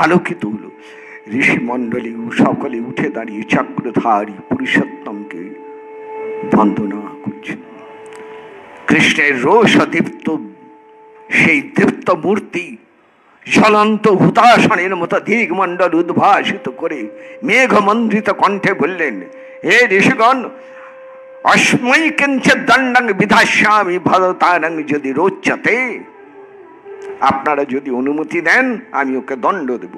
আলোকিত হল। ঋষি মণ্ডলী সকলে উঠে দাঁড়িয়ে চক্রধারী পুরুষোত্তমকে বন্দনা করছেন। কৃষ্ণের রোষ দীপ্ত সেই দীপ্ত মূর্তি জ্বলন্ত হুতাসনের মতো দিগমণ্ডল উদ্ভাসিত করে মেঘমন্দ্রিত কণ্ঠে বললেন, হে ঋষিগণ, অস্मै কিঞ্চিৎ দণ্ডং বিধাস্যামি ভবতাং যদি রোচ্যতে। আপনারা যদি অনুমতি দেন আমি ওকে দণ্ড দেব।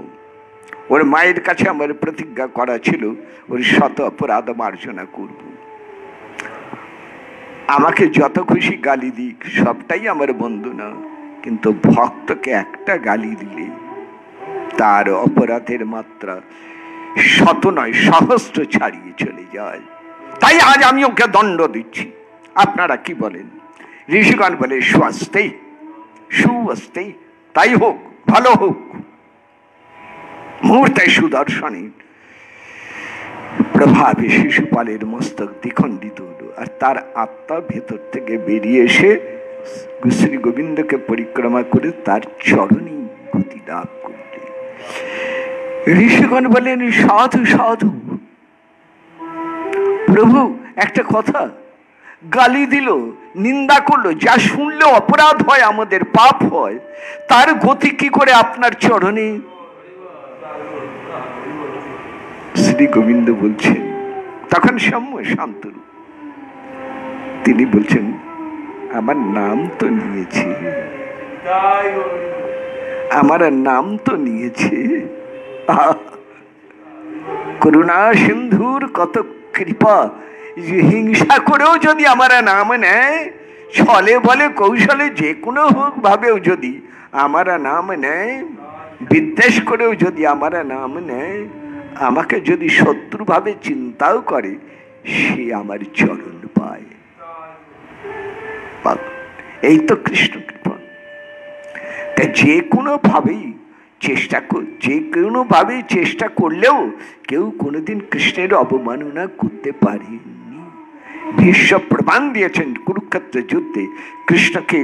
ওর মায়ের কাছে আমার প্রতিজ্ঞা করা ছিল ওর শত অপরাধ মার্জনা করব। আমাকে যত খুশি গালি দিক, সবটাই আমার বন্ধু না, কিন্তু ভক্তকে একটা গালি দিলে তার অপরাধের মাত্রা শত নয় সহস্র ছাড়িয়ে চলে যায়। তাই আজ আমি ওকে দণ্ড দিচ্ছি, আপনারা কি বলেন? ঋষিগণ বলে স্বস্তে সুস্তে, তাই হোক, ভালো হোক। মুহূর্তে সুদর্শনের প্রভাবে শিশুপালের মস্তক দ্বিখণ্ডিত হলো, আর তার আত্মা ভেতর থেকে বেরিয়ে এসে শ্রী গোবিন্দকে পরিক্রমা করে তার চরণে গতি লাভ করলে। ঋষিগণ বলেন সাধু সাধু। প্রভু একটা কথা, গালি দিল, নিন্দা করলো, যা শুনলে অপরাধ হয়, আমাদের পাপ হয়, তার গতি কি করে আপনার চরণে? শ্রী গোবিন্দ বলছেন, তখন সৌম্য শান্তরূপ, তিনি বলছেন আমার নাম তো নিয়েছে, আমার নাম তো নিয়েছে। করুণা সিন্ধুর কত কৃপা, হিংসা করেও যদি আমার নাম নেয়, ছলে বলে কৌশলে যে কোনো হোক ভাবেও যদি আমার নাম নেয়, বিদ্বেষ করেও যদি আমার নাম নেয়, আমাকে যদি শত্রুভাবে চিন্তাও করে, সে আমার চরণ পায়। এই তো কৃষ্ণ কৃপা। তা যে কোনো ভাবেই চেষ্টা করলেও কেউ কোনোদিন কৃষ্ণের অবমাননা করতে পারেনি। ভীষ্ম প্রমাণ দিয়েছেন কুরুক্ষেত্রের যুদ্ধে। কৃষ্ণকে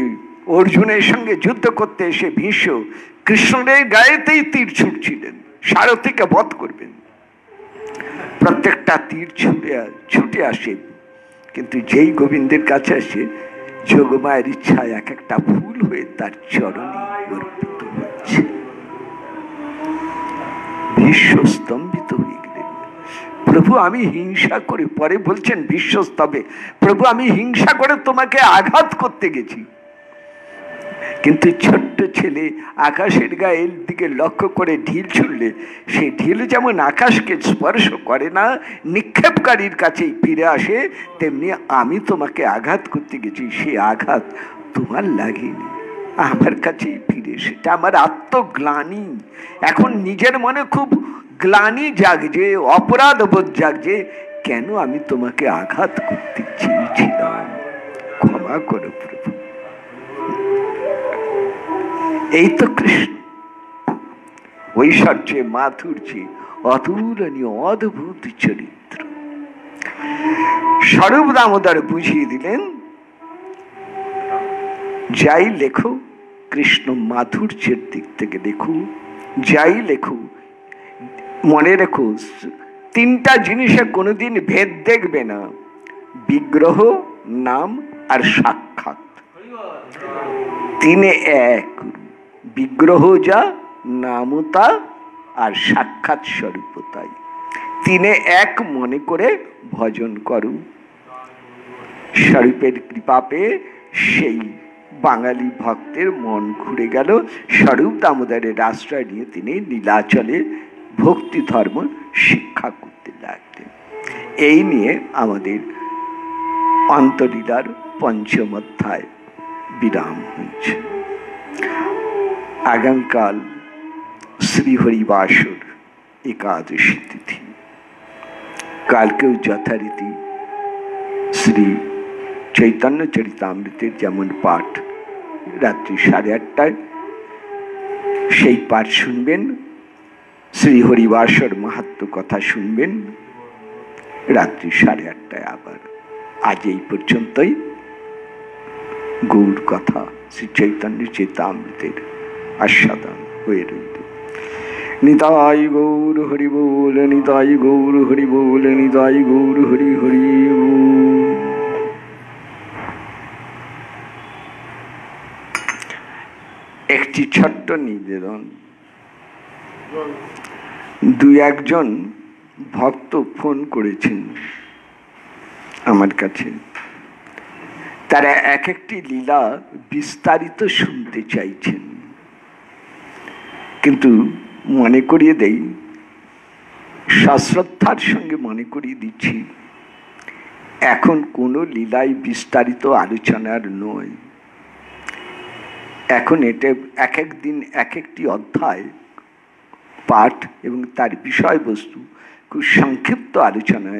অর্জুনের সঙ্গে যুদ্ধ করতে এসে ভীষ্ম কৃষ্ণের গায়েতেই তীর ছুটছিলেন, সারথীকে বধ করবেন। প্রত্যেকটা তীর ছুটে আসে, কিন্তু যেই গোবিন্দের কাছে আসে, যোগমায়ের ইচ্ছায় এক একটা ফুল হয়ে তার চরণে অর্পিত হচ্ছে। ভীষ্ম স্তম্ভিত হয়ে গেলেন। প্রভু আমি হিংসা করে, পরে বলছেন ভীষ্মস্তবে, প্রভু আমি হিংসা করে তোমাকে আঘাত করতে গেছি, কিন্তু ছোট্ট ছেলে আকাশের গায়ের দিকে লক্ষ্য করে ঢিল ছুড়লে সেই ঢিল যেমন আকাশকে স্পর্শ করে না, নিক্ষেপকারীর কাছেই ফিরে আসে, তেমনি আমি তোমাকে আঘাত করতে গেছি, সে আঘাত তোমার লাগেনি, আমার কাছেই ফিরে এসেছে। আমার আত্মগ্লানি, এখন নিজের মনে খুব গ্লানি জাগছে, অপরাধ বোধ জাগছে, কেন আমি তোমাকে আঘাত করতে চেয়েছিলাম, ক্ষমা করো প্রভু। এই তো কৃষ্ণ ঐশ্বর্যে মাধুর্যে অতুলনীয় অদ্ভুত চরিত্র। স্বরূপ দামোদর বুঝিয়ে দিলেন, যাই লেখো কৃষ্ণ মাধুর্যের দিক থেকে লেখো, যাই লেখো মনে রেখো তিনটা জিনিসে কোনোদিন ভেদ দেখবে না, বিগ্রহ, নাম আর সাক্ষাৎ। তিনে এক, বিগ্রহ যা, নামও তা, আর সাক্ষাৎ স্বরূপ তাই। তিনে এক মনে করে ভজন করো। স্বরূপের কৃপা পেয়ে সেই বাঙালি ভক্তের মন ঘুরে গেল। স্বরূপ দামোদরের আশ্রয় নিয়ে তিনি নীলাচলে ভক্তি ধর্ম শিক্ষা করতে লাগলেন। এই নিয়ে আমাদের অন্তলীলার পঞ্চম অধ্যায় বিরাম হয়েছে। আগামীকাল শ্রীহরিবাসর একাদশী তিথি। কালকেও যথারীতি শ্রী চৈতন্য চরিতামৃতের যেমন পাঠ রাত্রি 8:30টায়, সেই পাঠ শুনবেন। শ্রীহরিবাসর মাহাত্ম্য কথা শুনবেন রাত্রি 8:30টায়। আবার আজ এই পর্যন্তই। গৌর কথা শ্রী চৈতন্য চরিতামৃতের আস্বাদন হয়ে রইল। নিতাই গৌর হরি বল, নিতাই গৌর হরি বল, নিতাই গৌর হরি হরি বল। একটি ছোট্ট নিবেদন, দুই একজন ভক্ত ফোন করেছেন আমার কাছে, তারা এক একটি লীলা বিস্তারিত শুনতে চাইছেন, কিন্তু মনে করিয়ে দেই, সশ্রদ্ধার সঙ্গে মনে করিয়ে দিচ্ছি, এখন কোনো লীলাই বিস্তারিত আলোচনার নয়। এখন এটা এক এক দিন এক একটি অধ্যায় পাঠ এবং তার বিষয়বস্তু খুব সংক্ষিপ্ত আলোচনা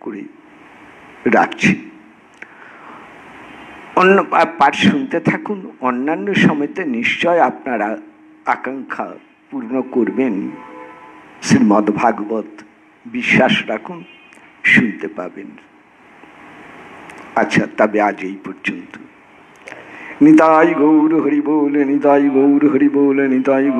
করে রাখছি। অন্য পাঠ শুনতে থাকুন। অন্যান্য সময়তে নিশ্চয় আপনারা আকাঙ্ক্ষা পূর্ণ করবেন। শ্রীমদ্ ভাগবত বিশ্বাস রাখুন, শুনতে পাবেন। আচ্ছা, তবে আজ এই পর্যন্ত। নিতাই গৌর হরি বল, নিতাই গৌর হরি বল, নিতাই গৌর।